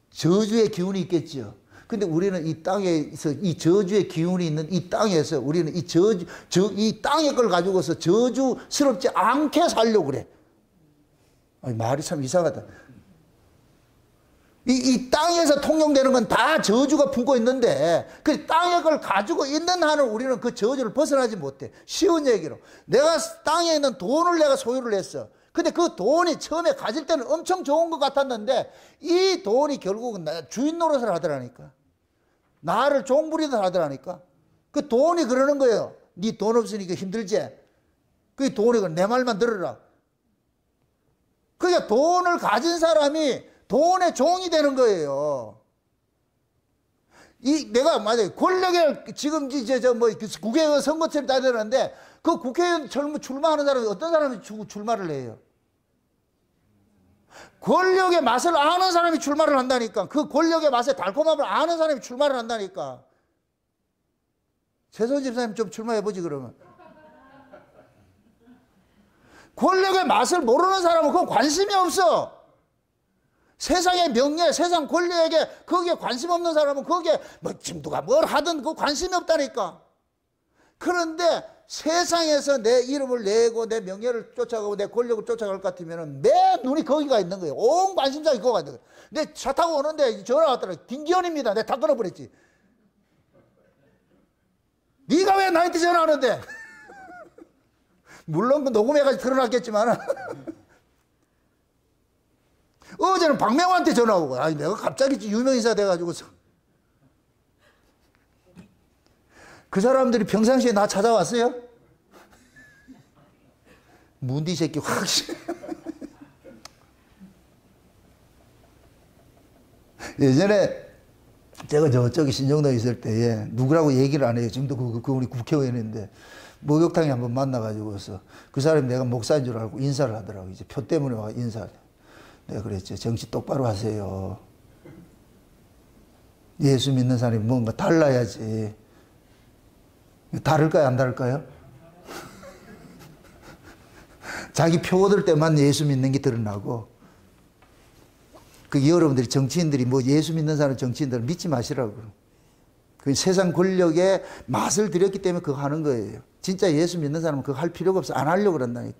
저주의 기운이 있겠지요. 근데 우리는 이 땅에서, 이 저주의 기운이 있는 이 땅에서 우리는 이 땅의 걸 가지고서 저주스럽지 않게 살려고 그래. 아니, 말이 참 이상하다. 이 땅에서 통용되는 건 다 저주가 품고 있는데, 그 땅의 걸 가지고 있는 한은 우리는 그 저주를 벗어나지 못해. 쉬운 얘기로, 내가 땅에 있는 돈을 내가 소유를 했어. 근데 그 돈이 처음에 가질 때는 엄청 좋은 것 같았는데, 이 돈이 결국은 주인 노릇을 하더라니까. 나를 종부리듯 하더라니까. 그 돈이 그러는 거예요. 네 돈 없으니까 힘들지? 그 돈이 내 말만 들으라. 그러니까 돈을 가진 사람이 돈의 종이 되는 거예요. 내가 맞아요. 권력에 지금 국회의원 선거철이 다 되는데, 그 국회의원 출마하는 사람이 어떤 사람이 출마를 해요? 권력의 맛을 아는 사람이 출마를 한다니까. 그 권력의 맛의 달콤함을 아는 사람이 출마를 한다니까. 최소원 집사님 좀 출마해보지, 그러면. 권력의 맛을 모르는 사람은 그거 관심이 없어. 세상의 명예, 세상 권력에게 거기에 관심 없는 사람은 거기에 지금 누가 뭘 하든 그 관심이 없다니까. 그런데 세상에서 내 이름을 내고 내 명예를 쫓아가고 내 권력을 쫓아갈 것 같으면 내 눈이 거기가 있는 거예요. 온 관심사가 거기가 있는 거예요. 내 차 타고 오는데 전화 왔더라. 김기현입니다. 내가 다 끊어버렸지. 네가 왜 나한테 전화하는데? 물론 그 녹음해가지고 드러났겠지만 어제는 박명호한테 전화 오고, 아니 내가 갑자기 유명인사 돼가지고서. 그 사람들이 평상시에 나 찾아왔어요? 문디 새끼 확. 예전에 제가 저쪽에 신정동에 있을 때에 누구라고 얘기를 안 해요. 지금도 그분이 국회의원인데 목욕탕에 한번 만나가지고서 그 사람이 내가 목사인 줄 알고 인사를 하더라고. 이제 표 때문에 와 인사를. 내가 그랬죠. 정치 똑바로 하세요. 예수 믿는 사람이 뭔가 달라야지. 다를까요, 안 다를까요? 자기 표 얻을 때만 예수 믿는 게 드러나고, 그 여러분들이 정치인들이 뭐 예수 믿는 사람 정치인들을 믿지 마시라고. 그 세상 권력에 맛을 들였기 때문에 그거 하는 거예요. 진짜 예수 믿는 사람은 그거 할 필요가 없어. 안 하려고 그런다니까.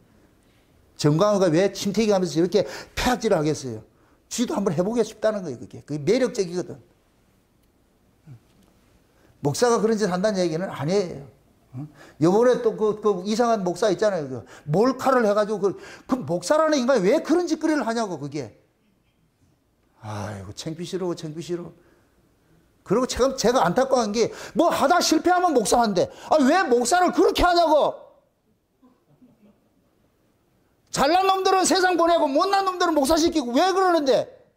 정광호가 왜 침태기 하면서 저렇게 폐악질을 하겠어요? 쥐도 한번 해보고 싶다는 거예요, 그게. 그게 매력적이거든. 목사가 그런 짓 한다는 얘기는 아니에요. 요번에 또 그 이상한 목사 있잖아요. 그 몰카를 해가지고 그 목사라는 인간이 왜 그런 짓거리를 하냐고, 그게. 아이고, 창피스러워. 그리고 제가 안타까운 게, 뭐 하다 실패하면 목사한대. 아, 왜 목사를 그렇게 하냐고. 잘난 놈들은 세상 보내고 못난 놈들은 목사시키고 왜 그러는데?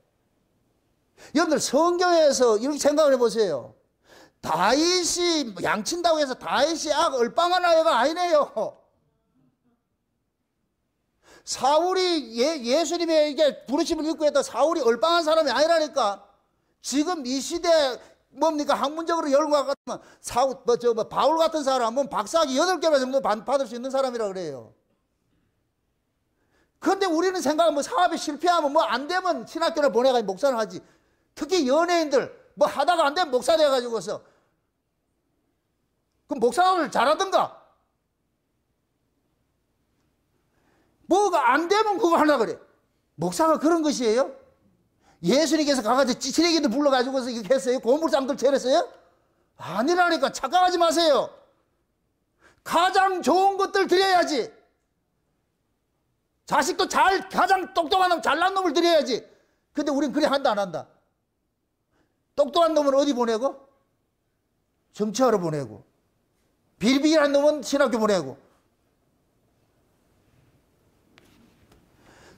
여러분들 성경에서 이렇게 생각을 해보세요. 다윗이 양친다고 해서 다윗이 얼빵한 아이가 아니네요. 사울이 예수님에게 부르심을 입고 했다. 사울이 얼빵한 사람이 아니라니까. 지금 이 시대 뭡니까? 학문적으로 열과 같으면 바울 같은 사람은 박사학위 8개나 정도 받을 수 있는 사람이라 그래요. 그런데 우리는 생각하면 사업이 실패하면 뭐 안 되면 신학교를 보내가지고 목사를 하지. 특히 연예인들 뭐 하다가 안 되면 목사 돼가지고서. 그럼 목사를 잘하든가. 뭐가 안 되면 그거 하려고 그래. 목사가 그런 것이에요? 예수님께서 가가지고 찌치레기도 불러가지고서 이렇게 했어요? 고물상들 차렸어요? 아니라니까. 착각하지 마세요. 가장 좋은 것들 드려야지. 자식도 가장 똑똑한 놈, 잘난 놈을 드려야지. 근데 우린 그래 한다, 안 한다? 똑똑한 놈을 어디 보내고? 정치하러 보내고. 비리비리한 놈은 신학교 보내고.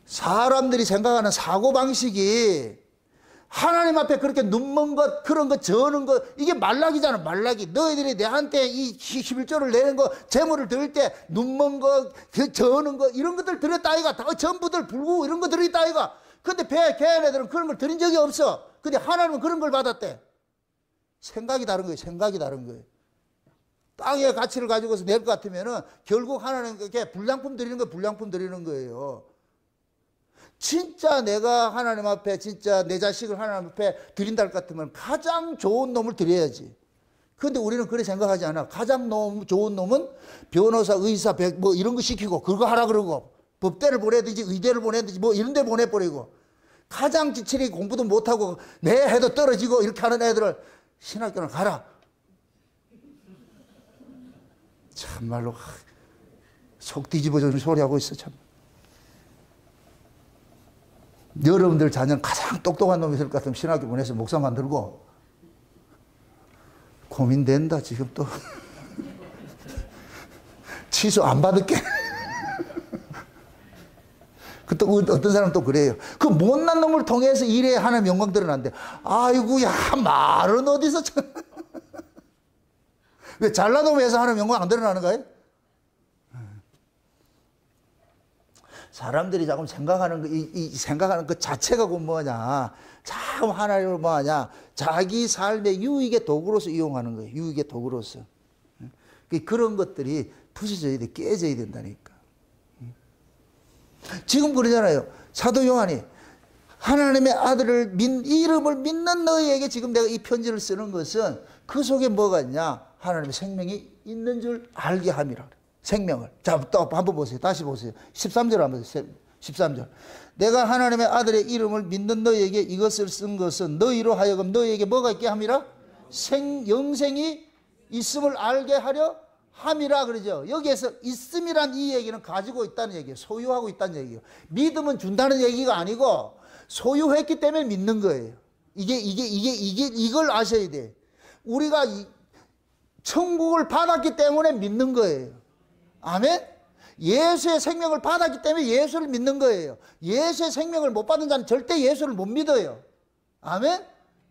사람들이 생각하는 사고방식이 하나님 앞에 그렇게 눈먼 것, 그런 것, 저는 것, 이게 말라기잖아, 말라기. 너희들이 내한테 이 11조를 내는 거, 재물을 드릴 때 눈먼 것, 저는 것, 이런 것들 드렸다 아이가. 다 전부들 불구 이런 거 드렸다 아이가. 근데 걔네들은 그런 걸 드린 적이 없어. 근데 하나님은 그런 걸 받았대. 생각이 다른 거예요, 생각이 다른 거예요. 땅의 가치를 가지고서 낼 것 같으면은 결국 하나님께 불량품 드리는 거, 불량품 드리는 거예요. 진짜 내가 하나님 앞에 진짜 내 자식을 하나님 앞에 드린다 할 것 같으면 가장 좋은 놈을 드려야지. 그런데 우리는 그렇게 생각하지 않아. 가장 좋은 놈은 변호사, 의사, 뭐 이런 거 시키고 그거 하라 그러고 법대를 보내든지 의대를 보내든지 뭐 이런 데 보내버리고 가장 지칠이 공부도 못하고 내 해도 떨어지고 이렇게 하는 애들을 신학교를 가라. 참말로 속 뒤집어지는 소리 하고 있어 참. 여러분들 자녀는 가장 똑똑한 놈이 있을 것 같으면 신학교 보내서 목사 만들고 고민된다 지금 또. 취소 안 받을게. 또 어떤 사람은 또 그래요. 그 못난 놈을 통해서 일에 하나님 영광 드러난대. 아이고야 말은 어디서 왜 잘난 놈에서 하나님 영광 안 드러나는 거예요? 사람들이 자꾸 생각하는 생각하는 그 자체가 뭐냐, 참 하나님을 뭐하냐, 자기 삶의 유익의 도구로서 이용하는 거예요. 유익의 도구로서. 그런 것들이 부서져야 돼, 깨져야 된다니까. 지금 그러잖아요. 사도 요한이 하나님의 아들을 이름을 믿는 너희에게 지금 내가 이 편지를 쓰는 것은 그 속에 뭐가 있냐, 하나님의 생명이 있는 줄 알게 함이라. 생명을. 자, 또 한번 보세요. 다시 보세요. 13절 한번 보세요. 13절. 내가 하나님의 아들의 이름을 믿는 너희에게 이것을 쓴 것은 너희로 하여금 너희에게 뭐가 있게 함이라? 영생이 있음을 알게 하려 함이라 그러죠. 여기에서 있음이란 이 얘기는 가지고 있다는 얘기예요. 소유하고 있다는 얘기예요. 믿음은 준다는 얘기가 아니고 소유했기 때문에 믿는 거예요. 이걸 아셔야 돼. 우리가 천국을 받았기 때문에 믿는 거예요. 아멘? 예수의 생명을 받았기 때문에 예수를 믿는 거예요. 예수의 생명을 못 받은 자는 절대 예수를 못 믿어요. 아멘?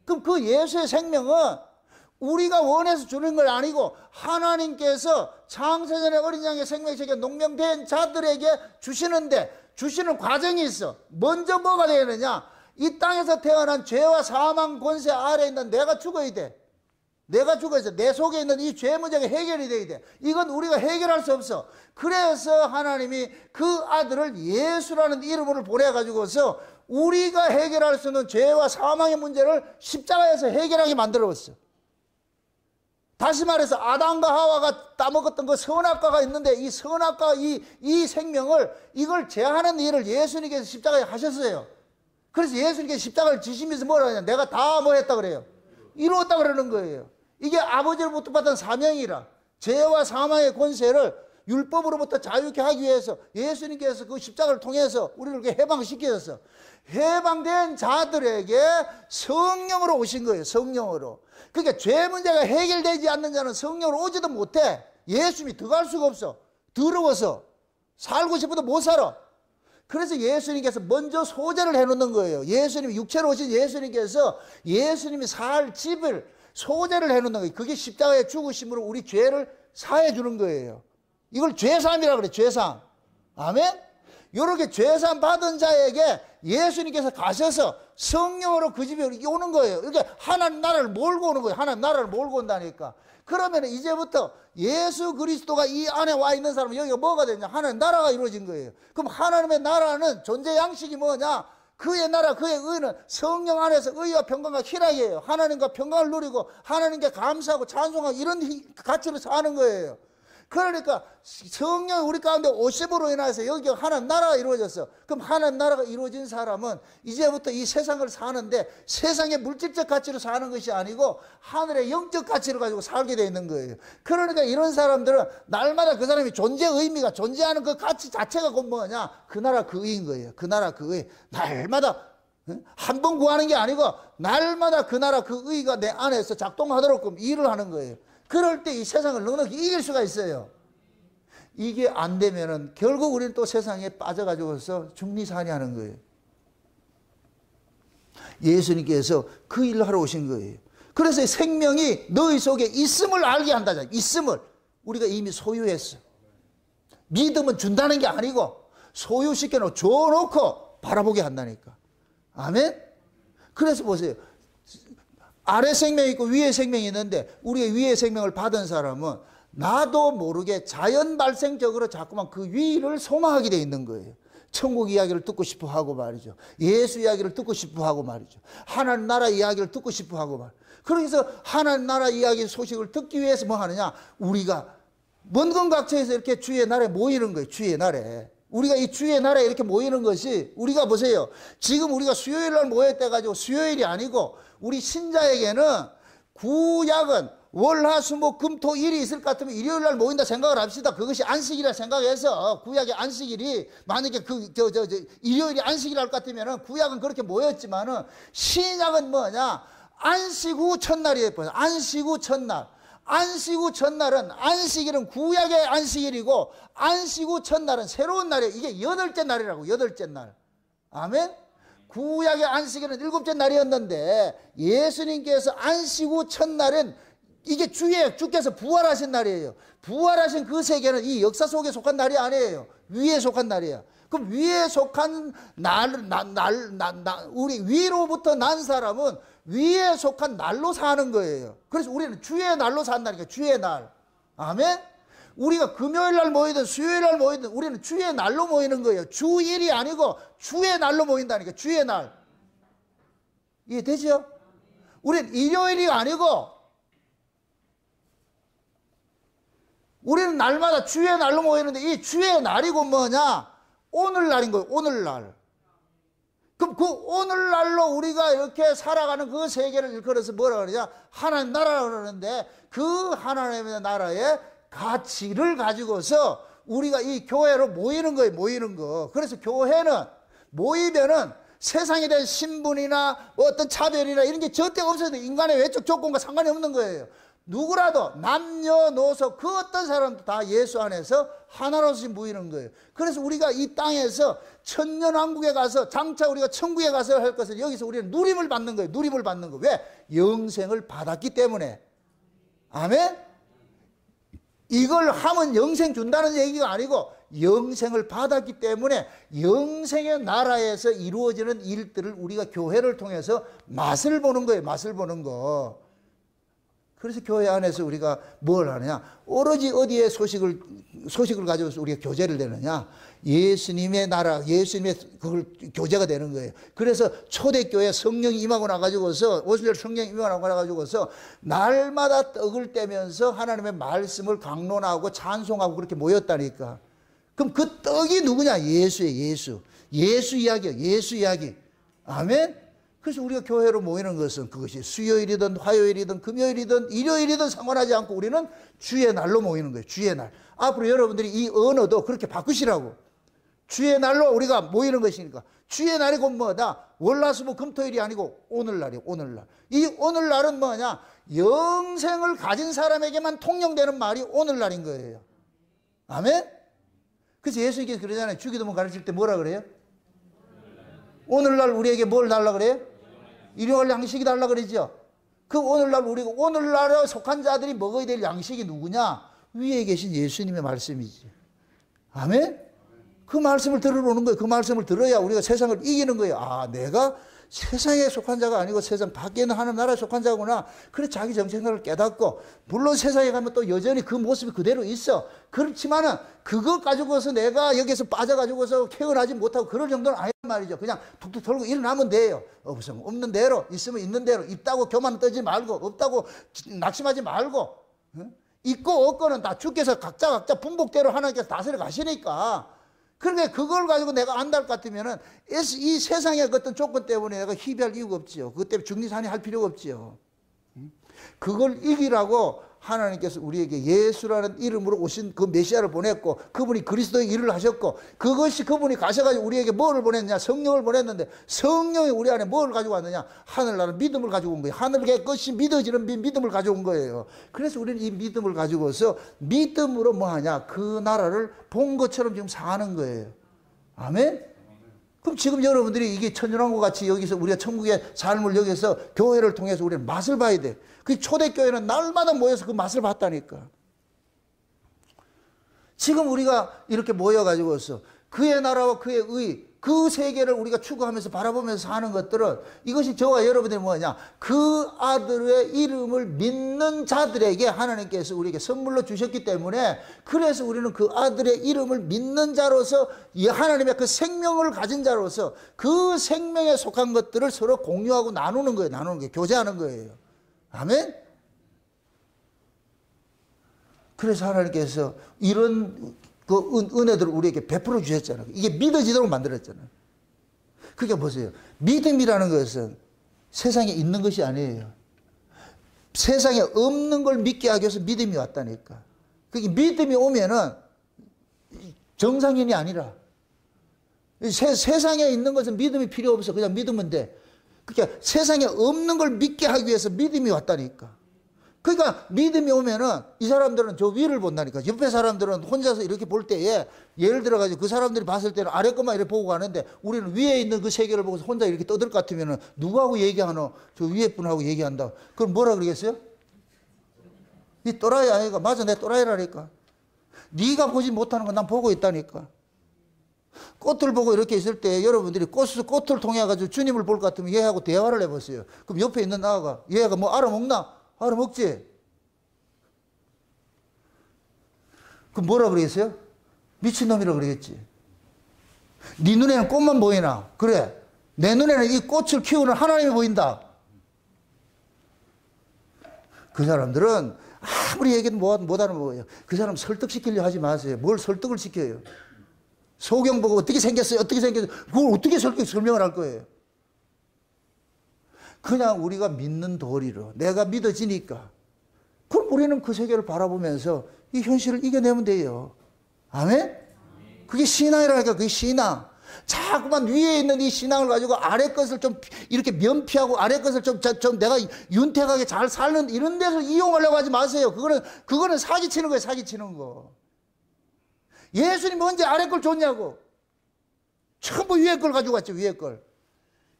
그럼 그 예수의 생명은 우리가 원해서 주는 건 아니고 하나님께서 창세전에 어린 양의 생명책에 농명된 자들에게 주시는데 주시는 과정이 있어. 먼저 뭐가 되느냐? 이 땅에서 태어난 죄와 사망 권세 아래에 있는 내가 죽어야 돼. 내가 죽어서 내 속에 있는 이 죄 문제가 해결이 돼야 돼. 이건 우리가 해결할 수 없어. 그래서 하나님이 그 아들을 예수라는 이름으로 보내가지고서 우리가 해결할 수 있는 죄와 사망의 문제를 십자가에서 해결하게 만들어봤어. 다시 말해서 아담과 하와가 따먹었던 그 선악과가 있는데 이 선악과 이 생명을 이걸 제하는 일을 예수님께서 십자가에 하셨어요. 그래서 예수님께서 십자가를 지시면서 뭐라 하냐, 내가 다 뭐 했다 그래요? 이루었다 그러는 거예요. 이게 아버지로부터 받은 사명이라. 죄와 사망의 권세를 율법으로부터 자유케 하기 위해서 예수님께서 그 십자가를 통해서 우리를 이렇게 해방시키셨어. 해방된 자들에게 성령으로 오신 거예요. 성령으로. 그러니까 죄 문제가 해결되지 않는 자는 성령으로 오지도 못해. 예수님이 들어갈 수가 없어. 더러워서. 살고 싶어도 못 살아. 그래서 예수님께서 먼저 소재를 해놓는 거예요. 예수님이 육체로 오신 예수님께서 예수님이 살 집을 소재를 해놓는 거예요. 그게 십자가의 죽으심으로 우리 죄를 사해 주는 거예요. 이걸 죄사함이라고 그래. 죄사함. 아멘? 이렇게 죄사함 받은 자에게 예수님께서 가셔서 성령으로 그 집에 오는 거예요. 이렇게 하나님 나라를 몰고 오는 거예요. 하나님 나라를 몰고 온다니까. 그러면 이제부터 예수 그리스도가 이 안에 와 있는 사람은 여기가 뭐가 되냐? 하나님 나라가 이루어진 거예요. 그럼 하나님의 나라는 존재 양식이 뭐냐? 그의 나라, 그의 의는 성령 안에서 의와 평강과 희락이에요. 하나님과 평강을 누리고 하나님께 감사하고 찬송하고 이런 가치로 사는 거예요. 그러니까 성령이 우리 가운데 오심으로 인해서 여기가 하나님 나라가 이루어졌어. 그럼 하나님 나라가 이루어진 사람은 이제부터 이 세상을 사는데 세상의 물질적 가치로 사는 것이 아니고 하늘의 영적 가치를 가지고 살게 되어 있는 거예요. 그러니까 이런 사람들은 날마다 그 사람이 존재 의미가 존재하는 그 가치 자체가 곧 뭐냐? 그 나라 그 의인 거예요. 그 나라 그 의. 날마다 한 번 구하는 게 아니고 날마다 그 나라 그 의가 내 안에서 작동하도록 일을 하는 거예요. 그럴 때 이 세상을 넉넉히 이길 수가 있어요. 이게 안 되면은 결국 우리는 또 세상에 빠져가지고서 중리산이 하는 거예요. 예수님께서 그 일을 하러 오신 거예요. 그래서 생명이 너희 속에 있음을 알게 한다잖아요. 있음을 우리가 이미 소유했어. 믿음은 준다는 게 아니고 소유시켜놓고 줘놓고 바라보게 한다니까. 아멘? 그래서 보세요. 아래 생명이 있고 위에 생명이 있는데 우리가 위에 생명을 받은 사람은 나도 모르게 자연 발생적으로 자꾸만 그 위를 소망하게 돼 있는 거예요. 천국 이야기를 듣고 싶어 하고 말이죠. 예수 이야기를 듣고 싶어 하고 말이죠. 하나님 나라 이야기를 듣고 싶어 하고 말이죠. 그래서 하나님 나라 이야기 소식을 듣기 위해서 뭐 하느냐? 우리가 먼근각처에서 이렇게 주의 날에 모이는 거예요. 주의 날에. 우리가 이 주의 날에 이렇게 모이는 것이 우리가 보세요. 지금 우리가 수요일 날 모였다 가지고 수요일이 아니고 우리 신자에게는 구약은 월화수목금토일이 있을 것 같으면 일요일 날 모인다 생각을 합시다. 그것이 안식이라 생각해서 구약의 안식일이 만약에 일요일이 안식이라 할 것 같으면 구약은 그렇게 모였지만은 신약은 뭐냐? 안식 후 첫날이에요. 안식 후 첫날. 안식 후 첫날은 안식일은 구약의 안식일이고 안식 후 첫날은 새로운 날이에요. 이게 8째 날이라고. 8째 날. 아멘. 구약의 안식일은 7째 날이었는데 예수님께서 안식 후 첫날은 이게 주께서 부활하신 날이에요. 부활하신 그 세계는 이 역사 속에 속한 날이 아니에요. 위에 속한 날이에요. 그럼 위에 속한 우리 위로부터 난 사람은 위에 속한 날로 사는 거예요. 그래서 우리는 주의 날로 산다니까. 주의 날. 아멘? 우리가 금요일 날 모이든 수요일 날 모이든 우리는 주의 날로 모이는 거예요. 주일이 아니고 주의 날로 모인다니까. 주의 날. 이해되죠? 우리는 일요일이 아니고 우리는 날마다 주의 날로 모이는데 이 주의 날이고 뭐냐? 오늘날인 거예요. 오늘날. 그럼 그 오늘날로 우리가 이렇게 살아가는 그 세계를 일컬어서 뭐라 그러냐? 하나님 나라라고 그러는데 그 하나님의 나라의 가치를 가지고서 우리가 이 교회로 모이는 거예요. 모이는 거. 그래서 교회는 모이면은 세상에 대한 신분이나 어떤 차별이나 이런 게 절대 없어도 인간의 외적 조건과 상관이 없는 거예요. 누구라도 남녀노소 그 어떤 사람도 다 예수 안에서 하나로서 모이는 거예요. 그래서 우리가 이 땅에서 천년왕국에 가서 장차 우리가 천국에 가서 할 것을 여기서 우리는 누림을 받는 거예요. 누림을 받는 거. 왜? 영생을 받았기 때문에. 아멘? 이걸 하면 영생 준다는 얘기가 아니고 영생을 받았기 때문에 영생의 나라에서 이루어지는 일들을 우리가 교회를 통해서 맛을 보는 거예요. 맛을 보는 거. 그래서 교회 안에서 우리가 뭘 하느냐? 오로지 어디에 소식을 가지고서 우리가 교제를 되느냐? 예수님의 나라, 예수님의 그걸 교제가 되는 거예요. 그래서 초대교회 성령이 임하고 나가지고서, 오순절 성령이 임하고 나가지고서, 날마다 떡을 떼면서 하나님의 말씀을 강론하고 찬송하고 그렇게 모였다니까. 그럼 그 떡이 누구냐? 예수예요, 예수. 예수 이야기야, 예수 이야기. 아멘? 그래서 우리가 교회로 모이는 것은 그것이 수요일이든 화요일이든 금요일이든 일요일이든 상관하지 않고 우리는 주의 날로 모이는 거예요. 주의 날. 앞으로 여러분들이 이 언어도 그렇게 바꾸시라고. 주의 날로 우리가 모이는 것이니까. 주의 날이 곧 뭐다? 월화수목금토일이 아니고 오늘날이에요. 오늘날. 이 오늘날은 뭐냐? 영생을 가진 사람에게만 통용되는 말이 오늘날인 거예요. 아멘? 그래서 예수님께서 그러잖아요. 주기도문 가르칠 때 뭐라 그래요? 오늘날 우리에게 뭘 달라 그래요? 일용할 양식이 달라 그러죠. 그 오늘날 우리가 오늘날에 속한 자들이 먹어야 될 양식이 누구냐? 위에 계신 예수님의 말씀이지. 아멘? 그 말씀을 들으러 오는 거예요. 그 말씀을 들어야 우리가 세상을 이기는 거예요. 아, 내가 세상에 속한 자가 아니고 세상 밖에 있는 하나님 나라에 속한 자구나. 그래 자기 정체성을 깨닫고, 물론 세상에 가면 또 여전히 그 모습이 그대로 있어. 그렇지만은 그것 가지고서 내가 여기서 빠져가지고서 케어하지 못하고 그럴 정도는 아니란 말이죠. 그냥 툭툭 털고 일어나면 돼요. 없으면 없는 대로, 있으면 있는 대로, 있다고 교만 떠지 말고, 없다고 낙심하지 말고, 있고 없고는 다 주께서 각자 분복대로 하나님께서 다스려 가시니까. 그러니까 그걸 가지고 내가 안달 같으면은 이 세상의 어떤 조건 때문에 내가 희비할 이유가 없지요. 그것 때문에 중리산이 할 필요가 없지요. 그걸 이기라고 하나님께서 우리에게 예수라는 이름으로 오신 그 메시아를 보냈고 그분이 그리스도의 일을 하셨고 그것이 그분이 가셔가지고 우리에게 뭐를 보냈느냐? 성령을 보냈는데 성령이 우리 안에 뭘 가지고 왔느냐? 하늘나라는 믿음을 가지고 온 거예요. 하늘의 것이 믿어지는 믿음을 가져온 거예요. 그래서 우리는 이 믿음을 가지고서 믿음으로 뭐 하냐? 그 나라를 본 것처럼 지금 사는 거예요. 아멘? 그럼 지금 여러분들이 이게 천연왕국 같이 여기서 우리가 천국의 삶을 여기서 교회를 통해서 우리는 맛을 봐야 돼. 그 초대교회는 날마다 모여서 그 맛을 봤다니까. 지금 우리가 이렇게 모여가지고서 그의 나라와 그의 의, 그 세계를 우리가 추구하면서 바라보면서 사는 것들은 이것이 저와 여러분들이 뭐냐? 그 아들의 이름을 믿는 자들에게 하나님께서 우리에게 선물로 주셨기 때문에 그래서 우리는 그 아들의 이름을 믿는 자로서 이 하나님의 그 생명을 가진 자로서 그 생명에 속한 것들을 서로 공유하고 나누는 거예요. 나누는 게 교제하는 거예요. 아멘? 그래서 하나님께서 이런 그 은혜들을 우리에게 베풀어 주셨잖아요. 이게 믿어지도록 만들었잖아요. 그러니까 보세요. 믿음이라는 것은 세상에 있는 것이 아니에요. 세상에 없는 걸 믿게 하기 위해서 믿음이 왔다니까. 그게 믿음이 오면은 정상인이 아니라 세상에 있는 것은 믿음이 필요 없어. 그냥 믿으면 돼. 그러니까 세상에 없는 걸 믿게 하기 위해서 믿음이 왔다니까. 그러니까 믿음이 오면은 이 사람들은 저 위를 본다니까. 옆에 사람들은 혼자서 이렇게 볼 때에 예를 들어가지고 그 사람들이 봤을 때는 아래 것만 이렇게 보고 가는데 우리는 위에 있는 그 세계를 보고서 혼자 이렇게 떠들 것 같으면은 누구하고 얘기하노? 저 위에 분하고 얘기한다. 그럼 뭐라 그러겠어요? 이 또라이 아이가 맞아 내 또라이라니까. 네가 보지 못하는 건 난 보고 있다니까. 꽃을 보고 이렇게 있을 때 여러분들이 꽃을 통해 가지고 주님을 볼 것 같으면 얘하고 대화를 해보세요. 그럼 옆에 있는 나가 얘가 뭐 알아먹나? 알아먹지? 그럼 뭐라 그러겠어요? 미친놈이라 그러겠지. 네 눈에는 꽃만 보이나? 그래. 내 눈에는 이 꽃을 키우는 하나님이 보인다. 그 사람들은 아무리 얘기해도 못 알아먹어요. 그 사람 설득시키려 하지 마세요. 뭘 설득을 시켜요? 소경 보고 어떻게 생겼어요? 어떻게 생겼어요? 그걸 어떻게 설명을 할 거예요? 그냥 우리가 믿는 도리로 내가 믿어지니까 그럼 우리는 그 세계를 바라보면서 이 현실을 이겨내면 돼요. 아멘? 그게 신앙이라니까. 그게 신앙. 자꾸만 위에 있는 이 신앙을 가지고 아래 것을 좀 이렇게 면피하고 아래 것을 좀 내가 윤택하게 잘 살는 이런 데서 이용하려고 하지 마세요. 그거는 사기치는 거예요. 사기치는 거. 예수님 언제 아래 걸 줬냐고. 전부 위에 걸 가지고 왔죠. 위에 걸.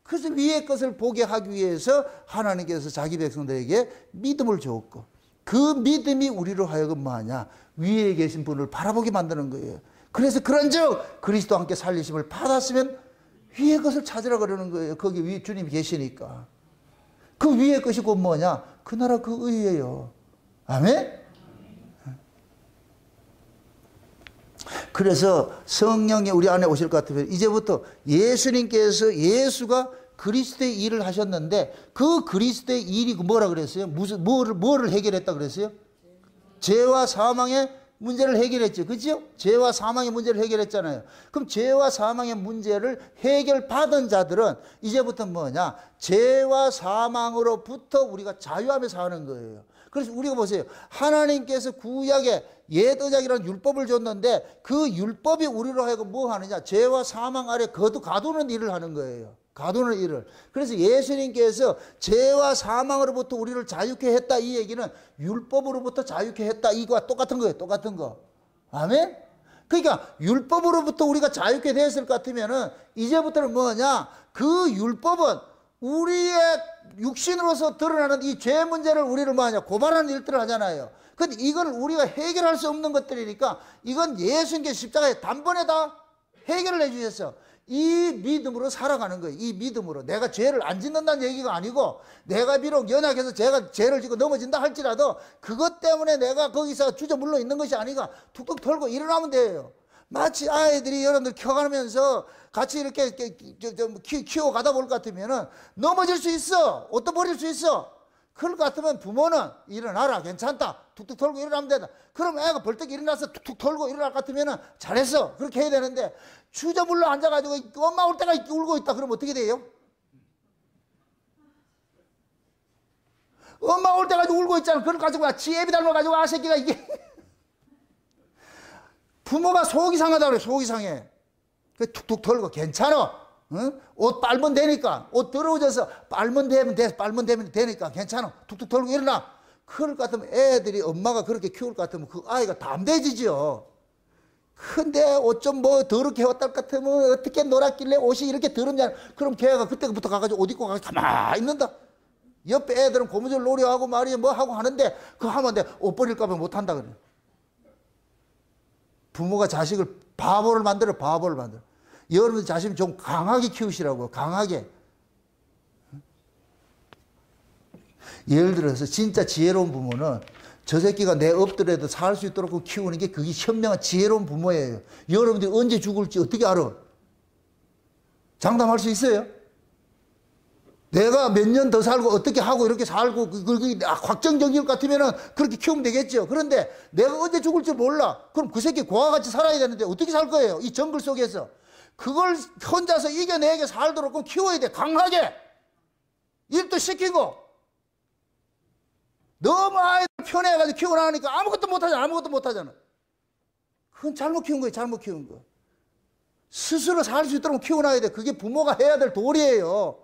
그래서 위의 것을 보게 하기 위해서 하나님께서 자기 백성들에게 믿음을 줬고 그 믿음이 우리로 하여금 뭐하냐? 위에 계신 분을 바라보게 만드는 거예요. 그래서 그런즉 그리스도와 함께 살리심을 받았으면 위의 것을 찾으라 그러는 거예요. 거기 위에 주님이 계시니까. 그 위의 것이 곧 뭐냐? 그 나라 그 의예요. 아멘? 그래서 성령이 우리 안에 오실 것 같으면 이제부터 예수가 그리스도의 일을 하셨는데 그 그리스도의 일이 뭐라 그랬어요? 뭐를 해결했다 그랬어요? 죄와 사망의 문제를 해결했죠. 그죠? 죄와 사망의 문제를 해결했잖아요. 그럼 죄와 사망의 문제를 해결받은 자들은 이제부터 뭐냐? 죄와 사망으로부터 우리가 자유하며 사는 거예요. 그래서 우리가 보세요. 하나님께서 구약에 옛 언약이라는 율법을 줬는데 그 율법이 우리로 하여금 뭐 하느냐? 죄와 사망 아래 가두는 일을 하는 거예요. 가두는 일을. 그래서 예수님께서 죄와 사망으로부터 우리를 자유케 했다 이 얘기는 율법으로부터 자유케 했다 이거와 똑같은 거예요. 똑같은 거. 아멘? 그러니까 율법으로부터 우리가 자유케 됐을 것 같으면은 이제부터는 뭐냐? 그 율법은 우리의 육신으로서 드러나는 이 죄 문제를 우리를 뭐하냐? 고발하는 일들을 하잖아요. 근데 이걸 우리가 해결할 수 없는 것들이니까 이건 예수님께서 십자가에 단번에 다 해결을 해 주셨어. 이 믿음으로 살아가는 거예요. 이 믿음으로. 내가 죄를 안 짓는다는 얘기가 아니고 내가 비록 연약해서 죄를 짓고 넘어진다 할지라도 그것 때문에 내가 거기서 주저물러 있는 것이 아니라 툭툭 털고 일어나면 돼요. 마치 아이들이 여러분들 켜가면서 같이 이렇게 키워가다 볼 것 같으면 넘어질 수 있어. 옷도 버릴 수 있어. 그럴 것 같으면 부모는 일어나라. 괜찮다. 툭툭 털고 일어나면 된다. 그럼 애가 벌떡 일어나서 툭툭 털고 일어날 것 같으면 잘했어. 그렇게 해야 되는데 주저물러 앉아가지고 엄마 올 때가 울고 있다. 그러면 어떻게 돼요? 엄마 올 때 가지고 울고 있잖아. 그걸 가지고 지 애비 닮아가지고 새끼가 이게. 부모가 속이 상하다고 그래. 속이 상해. 그 툭툭 털고 괜찮아. 응? 옷 빨면 되니까. 옷 더러워져서 빨면 되면 되니까 괜찮아. 툭툭 털고 일어나. 그럴 것 같으면 애들이 엄마가 그렇게 키울 것 같으면 그 아이가 담대해지죠. 근데 옷 좀 뭐 더럽게 해왔다 것 같으면 어떻게 놀았길래 옷이 이렇게 더럽냐. 그럼 걔가 그때부터 가가지고 옷 입고 가서 가만히 있는다. 옆에 애들은 고무줄 놀이하고 말이야 뭐 하고 하는데 그거 하면 돼. 옷 버릴까 봐 못한다 그래. 부모가 자식을 바보를 만들어. 여러분 자식 좀 강하게 키우시라고. 강하게. 예를 들어서 진짜 지혜로운 부모는 저 새끼가 내 없더라도 살 수 있도록 키우는 게 그게 현명한 지혜로운 부모예요. 여러분들이 언제 죽을지 어떻게 알아? 장담할 수 있어요? 내가 몇 년 더 살고 어떻게 하고 이렇게 살고 그게 확정적일 것 같으면 그렇게 키우면 되겠죠. 그런데 내가 언제 죽을지 몰라. 그럼 그 새끼 고와 같이 살아야 되는데 어떻게 살 거예요? 이 정글 속에서. 그걸 혼자서 이겨내게 살도록 그럼 키워야 돼. 강하게. 일도 시키고. 너무 아이들 편해가지고 키워나가니까 아무것도 못하잖아. 그건 잘못 키운 거예요. 잘못 키운 거. 스스로 살 수 있도록 키워놔야 돼. 그게 부모가 해야 될 도리예요.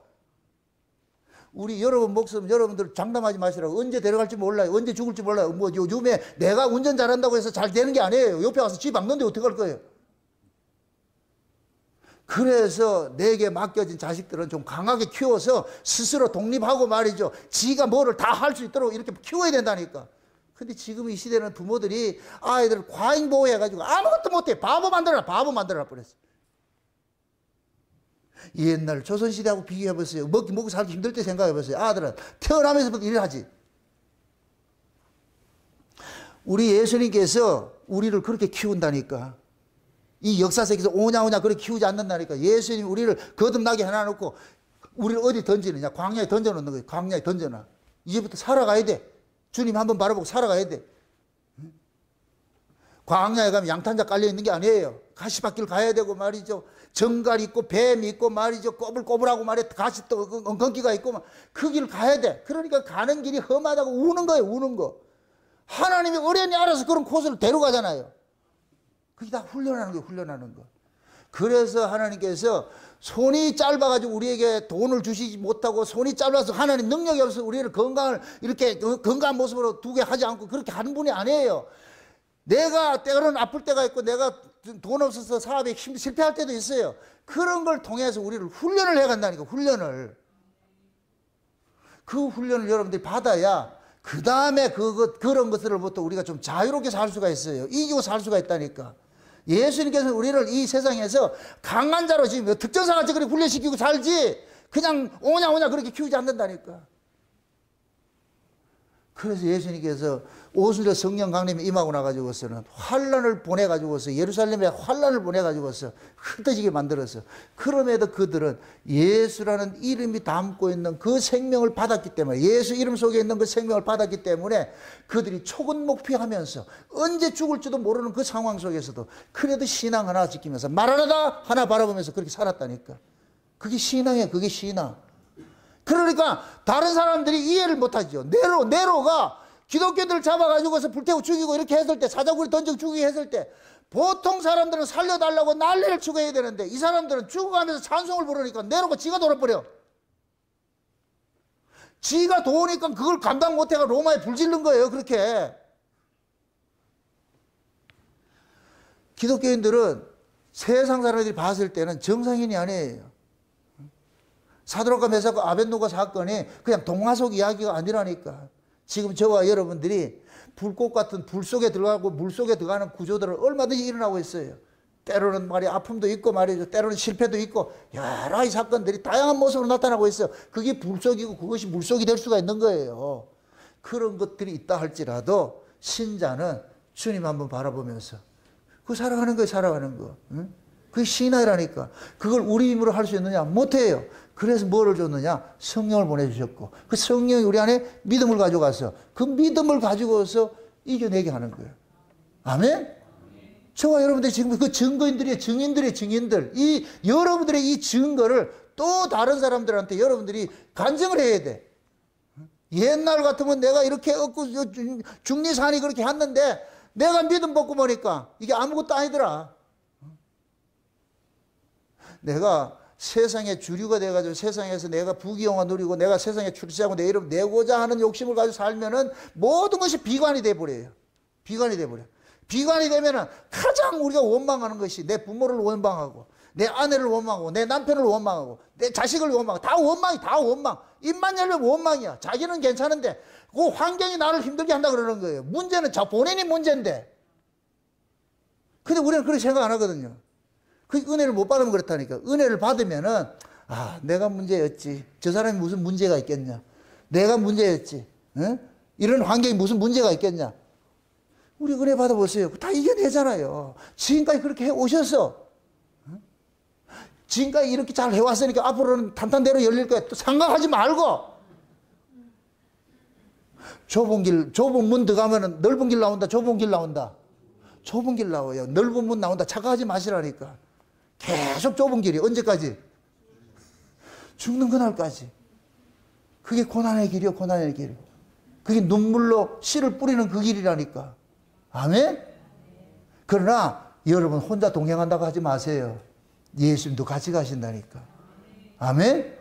우리 여러분 목숨 여러분들 장담하지 마시라고. 언제 데려갈지 몰라요. 언제 죽을지 몰라요. 뭐 요즘에 내가 운전 잘한다고 해서 잘 되는 게 아니에요. 옆에 와서 쥐 박는데 어떻게 할 거예요. 그래서 내게 맡겨진 자식들은 좀 강하게 키워서 스스로 독립하고 말이죠. 지가 뭐를 다 할 수 있도록 이렇게 키워야 된다니까. 근데 지금 이 시대는 부모들이 아이들을 과잉 보호해가지고 아무것도 못해. 바보 만들어라 버렸어. 옛날 조선시대하고 비교해보세요. 먹고 살기 힘들 때 생각해보세요. 아들은 태어나면서부터 일을 하지. 우리 예수님께서 우리를 그렇게 키운다니까. 이 역사 속에서 오냐오냐 그렇게 키우지 않는다니까. 예수님이 우리를 거듭나게 해놔놓고 우리를 어디 던지느냐. 광야에 던져놓는 거예요. 광야에 던져놔. 이제부터 살아가야 돼. 주님 한번 바라보고 살아가야 돼. 광야에 가면 양탄자 깔려있는 게 아니에요. 가시밭길 가야 되고 말이죠. 정갈 있고 뱀이 있고 말이죠. 꼬불꼬불하고 말이죠. 가시 또 엉겅퀴가 있고 그 길 가야 돼. 그러니까 가는 길이 험하다고 우는 거예요. 우는 거. 하나님이 어련히 알아서 그런 코스를 데려가잖아요. 그게 다 훈련하는 거. 그래서 하나님께서 손이 짧아가지고 우리에게 돈을 주시지 못하고 손이 짧아서 하나님 능력이 없어서 우리를 건강을 이렇게 건강한 모습으로 두게 하지 않고 그렇게 하는 분이 아니에요. 내가 때로는 아플 때가 있고 내가 돈 없어서 사업에 실패할 때도 있어요. 그런 걸 통해서 우리를 훈련을 해간다니까. 훈련을. 그 훈련을 여러분들이 받아야 그 다음에 그런 것들로부터 우리가 좀 자유롭게 살 수가 있어요. 이기고 살 수가 있다니까. 예수님께서 우리를 이 세상에서 강한 자로 지금 특전사같이 그렇게 훈련시키고 살지 그냥 오냐 그렇게 키우지 않는다니까. 그래서 예수님께서 오순절 성령 강림이 임하고 나가지고서는 환란을 보내가지고서 예루살렘에 환란을 보내가지고서 흩어지게 만들었어. 그럼에도 그들은 예수라는 이름이 담고 있는 그 생명을 받았기 때문에 예수 이름 속에 있는 그 생명을 받았기 때문에 그들이 초근목피하면서 언제 죽을지도 모르는 그 상황 속에서도 그래도 신앙 하나 지키면서 마라나다 하나 바라보면서 그렇게 살았다니까. 그게 신앙이에요. 그게 신앙. 그러니까 다른 사람들이 이해를 못하죠. 네로가 기독교들을 잡아가지고서 불태우고 죽이고 이렇게 했을 때 사자굴에 던지고 죽이고 했을 때 보통 사람들은 살려달라고 난리를 치고 해야 되는데 이 사람들은 죽어가면서 찬송을 부르니까 네로가 지가 돌아버려. 지가 도우니까 그걸 감당 못해가 로마에 불질른 거예요. 그렇게. 기독교인들은 세상 사람들이 봤을 때는 정상인이 아니에요. 사드락과 메삭과 아벳노고 사건이 그냥 동화 속 이야기가 아니라니까. 지금 저와 여러분들이 불꽃 같은 불 속에 들어가고 물 속에 들어가는 구조들은 얼마든지 일어나고 있어요. 때로는 말이 아픔도 있고 말이죠. 때로는 실패도 있고 여러 가지 사건들이 다양한 모습으로 나타나고 있어요. 그게 불 속이고 그것이 물 속이 될 수가 있는 거예요. 그런 것들이 있다 할지라도 신자는 주님 한번 바라보면서 그 살아가는 거예요. 살아가는 거. 응? 그게 신앙이라니까. 그걸 우리 힘으로 할 수 있느냐? 못해요. 그래서 뭐를 줬느냐? 성령을 보내주셨고 그 성령이 우리 안에 믿음을 가져가서 그 믿음을 가지고서 이겨내게 하는 거예요. 아멘? 저와 여러분들이 지금 그 증거인들이에요. 증인들. 이 여러분들의 이 증거를 또 다른 사람들한테 여러분들이 간증을 해야 돼. 옛날 같으면 내가 이렇게 얻고 중리산이 그렇게 했는데 내가 믿음 먹고 보니까 이게 아무것도 아니더라. 내가 세상의 주류가 돼가지고 세상에서 내가 부귀영화 누리고 내가 세상에 출세하고 내 이름 내고자 하는 욕심을 가지고 살면은 모든 것이 비관이 돼버려요. 비관이 돼버려요. 비관이 되면은 가장 우리가 원망하는 것이 내 부모를 원망하고 내 아내를 원망하고 내 남편을 원망하고 내 자식을 원망하고 다 원망이 다 원망. 입만 열면 원망이야. 자기는 괜찮은데 그 환경이 나를 힘들게 한다 그러는 거예요. 문제는 저 본인이 문제인데. 근데 우리는 그렇게 생각 안 하거든요. 그 은혜를 못 받으면 그렇다니까. 은혜를 받으면은 아 내가 문제였지. 저 사람이 무슨 문제가 있겠냐. 내가 문제였지. 응? 이런 환경이 무슨 문제가 있겠냐. 우리 은혜 받아보세요. 다 이겨내잖아요. 지금까지 그렇게 해오셔서 지금까지 이렇게 잘 해왔으니까 앞으로는 탄탄대로 열릴 거야. 또 생각하지 말고 좁은 문 들어가면은 넓은 길 나온다. 좁은 길 나온다. 좁은 길 나와요. 넓은 문 나온다. 착각하지 마시라니까. 계속 좁은 길이 언제까지? 죽는 그날까지. 그게 고난의 길이요. 고난의 길. 그게 눈물로 씨를 뿌리는 그 길이라니까. 아멘? 그러나 여러분 혼자 동행한다고 하지 마세요. 예수님도 같이 가신다니까. 아멘?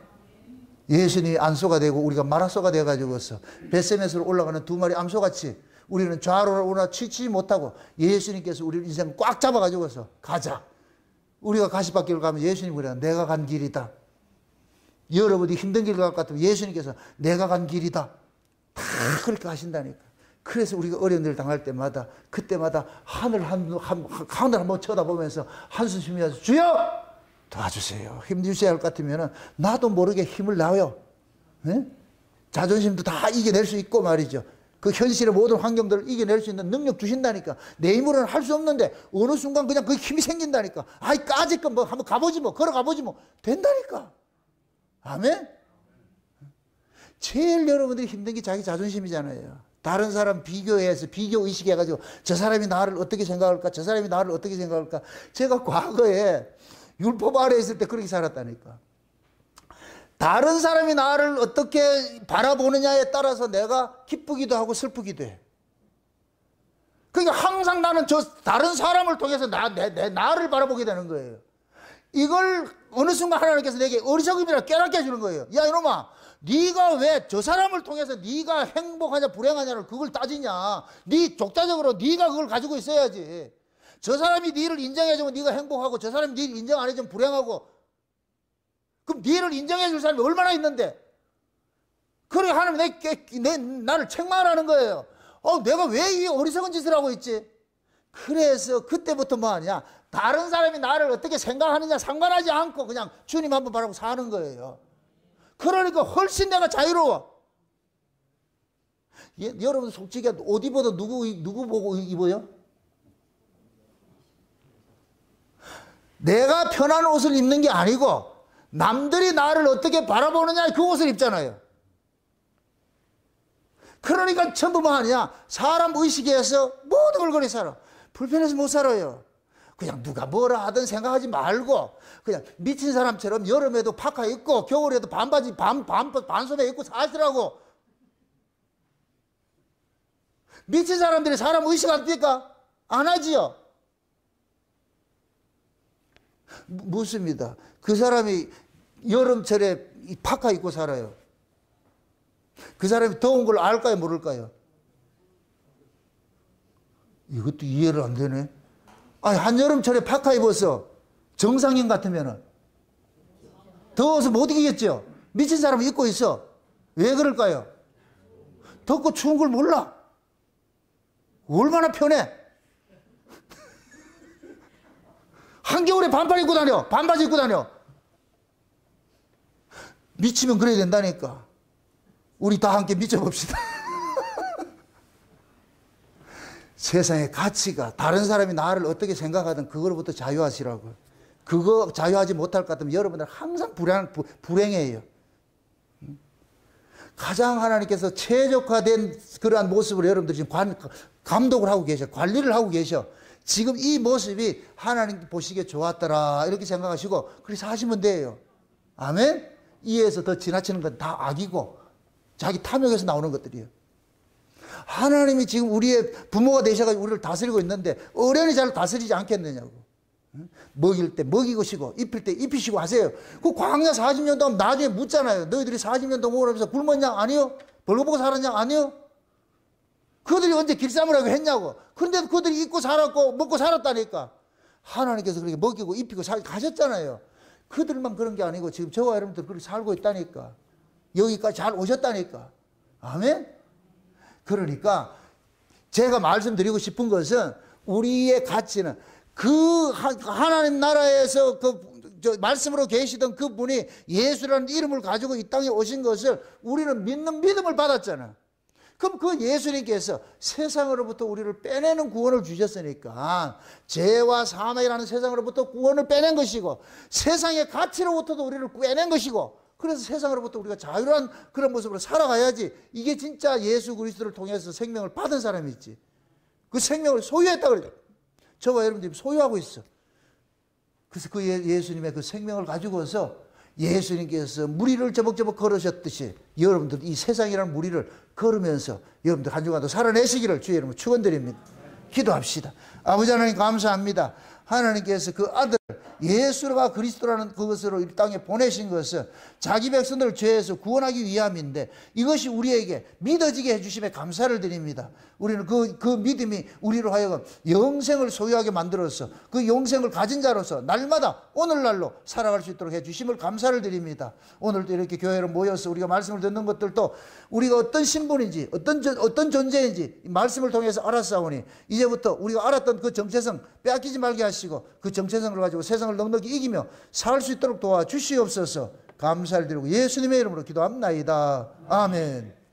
예수님이 안소가 되고 우리가 마라소가 되어가지고서 벳세메스로 올라가는 두 마리 암소같이 우리는 좌로나 우나 치지 못하고 예수님께서 우리를 인생 꽉 잡아가지고서 가자. 우리가 가시밭길을 가면 예수님이 그래요. 내가 간 길이다. 여러분이 힘든 길을 갈 것 같으면 예수님께서 내가 간 길이다. 다 그렇게 하신다니까. 그래서 우리가 어려운 일을 당할 때마다 그때마다 하늘 한번 쳐다보면서 한숨 쉬면서 주여 도와주세요. 힘주셔야 할 것 같으면 나도 모르게 힘을 나요. 네? 자존심도 다 이겨낼 수 있고 말이죠. 그 현실의 모든 환경들을 이겨낼 수 있는 능력 주신다니까. 내 힘으로는 할 수 없는데 어느 순간 그냥 그 힘이 생긴다니까. 아이 까짓 건 뭐 한번 가보지 뭐 걸어가보지 뭐 된다니까. 아멘? 제일 여러분들이 힘든 게 자기 자존심이잖아요. 다른 사람 비교해서 비교의식 해가지고 저 사람이 나를 어떻게 생각할까 저 사람이 나를 어떻게 생각할까. 제가 과거에 율법 아래에 있을 때 그렇게 살았다니까. 다른 사람이 나를 어떻게 바라보느냐에 따라서 내가 기쁘기도 하고 슬프기도 해. 그러니까 항상 나는 저 다른 사람을 통해서 나를 바라보게 되는 거예요. 이걸 어느 순간 하나님께서 내게 어리석음이라 깨닫게 해주는 거예요. 야 이놈아, 네가 왜 저 사람을 통해서 네가 행복하냐 불행하냐를 그걸 따지냐. 네 족자적으로 네가 그걸 가지고 있어야지. 저 사람이 네를 인정해주면 네가 행복하고 저 사람이 네를 인정 안 해주면 불행하고. 그럼 네를 인정해 줄 사람이 얼마나 있는데. 그래 하나님 나를 책망하는 거예요. 내가 왜 이 어리석은 짓을 하고 있지. 그래서 그때부터 뭐 하냐, 다른 사람이 나를 어떻게 생각하느냐 상관하지 않고 그냥 주님 한번 바라보고 사는 거예요. 그러니까 훨씬 내가 자유로워. 여러분 솔직히 옷 입어도 누구 보고 입어요? 내가 편한 옷을 입는 게 아니고 남들이 나를 어떻게 바라보느냐 그 옷을 입잖아요. 그러니까 전부 뭐 하냐, 사람 의식에서 모든 걸 그렇게 살아. 불편해서 못 살아요. 그냥 누가 뭐라 하든 생각하지 말고 그냥 미친 사람처럼 여름에도 파카 입고 겨울에도 반바지 반소매 입고 살더라고. 미친 사람들이 사람 의식 안 띄까? 안 하지요. 묻습니다. 그 사람이 여름철에 파카 입고 살아요. 그 사람이 더운 걸 알까요 모를까요? 이것도 이해를 안 되네. 아니 한여름철에 파카 입어서 정상인 같으면은 더워서 못 이기겠죠. 미친 사람은 입고 있어. 왜 그럴까요? 덥고 추운 걸 몰라. 얼마나 편해. 한겨울에 반팔 입고 다녀. 반바지 입고 다녀. 미치면 그래야 된다니까. 우리 다 함께 미쳐봅시다. 세상의 가치가 다른 사람이 나를 어떻게 생각하든 그거로부터 자유하시라고. 그거 자유하지 못할 것 같으면 여러분들 항상 불행해요. 가장 하나님께서 최적화된 그러한 모습을 여러분들 지금 감독을 하고 계셔. 관리를 하고 계셔. 지금 이 모습이 하나님 보시기에 좋았더라 이렇게 생각하시고 그렇게 사시면 돼요. 아멘? 이에서 더 지나치는 건 다 악이고 자기 탐욕에서 나오는 것들이에요. 하나님이 지금 우리의 부모가 되셔가지고 우리를 다스리고 있는데 어련히 잘 다스리지 않겠느냐고. 먹일 때 먹이시고 입힐 때 입히시고 하세요. 그 광야 40년 동안 나중에 묻잖아요. 너희들이 40년 동안 먹으면서 굶었냐? 아니요. 벌거벗고 살았냐? 아니요. 그들이 언제 길쌈으라고 했냐고. 그런데도 그들이 입고 살았고 먹고 살았다니까. 하나님께서 그렇게 먹이고 입히고 가셨잖아요. 그들만 그런 게 아니고 지금 저와 여러분들 그렇게 살고 있다니까. 여기까지 잘 오셨다니까. 아멘? 그러니까 제가 말씀드리고 싶은 것은 우리의 가치는 그 하나님 나라에서 말씀으로 계시던 그분이 예수라는 이름을 가지고 이 땅에 오신 것을 우리는 믿는 믿음을 받았잖아. 그럼 그 예수님께서 세상으로부터 우리를 빼내는 구원을 주셨으니까 죄와 사망이라는 세상으로부터 구원을 빼낸 것이고 세상의 가치로부터도 우리를 빼낸 것이고 그래서 세상으로부터 우리가 자유로운 그런 모습으로 살아가야지. 이게 진짜 예수 그리스도를 통해서 생명을 받은 사람이지. 그 생명을 소유했다 그래요. 저와 여러분들이 소유하고 있어. 그래서 그 예수님의 그 생명을 가지고서 예수님께서 무리를 저벅저벅 걸으셨듯이 여러분들 이 세상이라는 무리를 걸으면서 여러분들 한 주간도 살아내시기를 주의 이름으로 축원드립니다. 기도합시다. 아버지 하나님 감사합니다. 하나님께서 그 아들 예수가 그리스도라는 그것으로 이 땅에 보내신 것은 자기 백성들을 죄에서 구원하기 위함인데 이것이 우리에게 믿어지게 해주심에 감사를 드립니다. 우리는 그 믿음이 우리로 하여금 영생을 소유하게 만들어서 그 영생을 가진 자로서 날마다 오늘날로 살아갈 수 있도록 해주심을 감사를 드립니다. 오늘도 이렇게 교회로 모여서 우리가 말씀을 듣는 것들도 우리가 어떤 신분인지 어떤 존재인지 말씀을 통해서 알았사오니 이제부터 우리가 알았던 그 정체성 빼앗기지 말게 하시고 그 정체성을 가지고 세상을 넉넉히 이기며 살 수 있도록 도와주시옵소서. 감사를 드리고 예수님의 이름으로 기도합나이다. 아멘.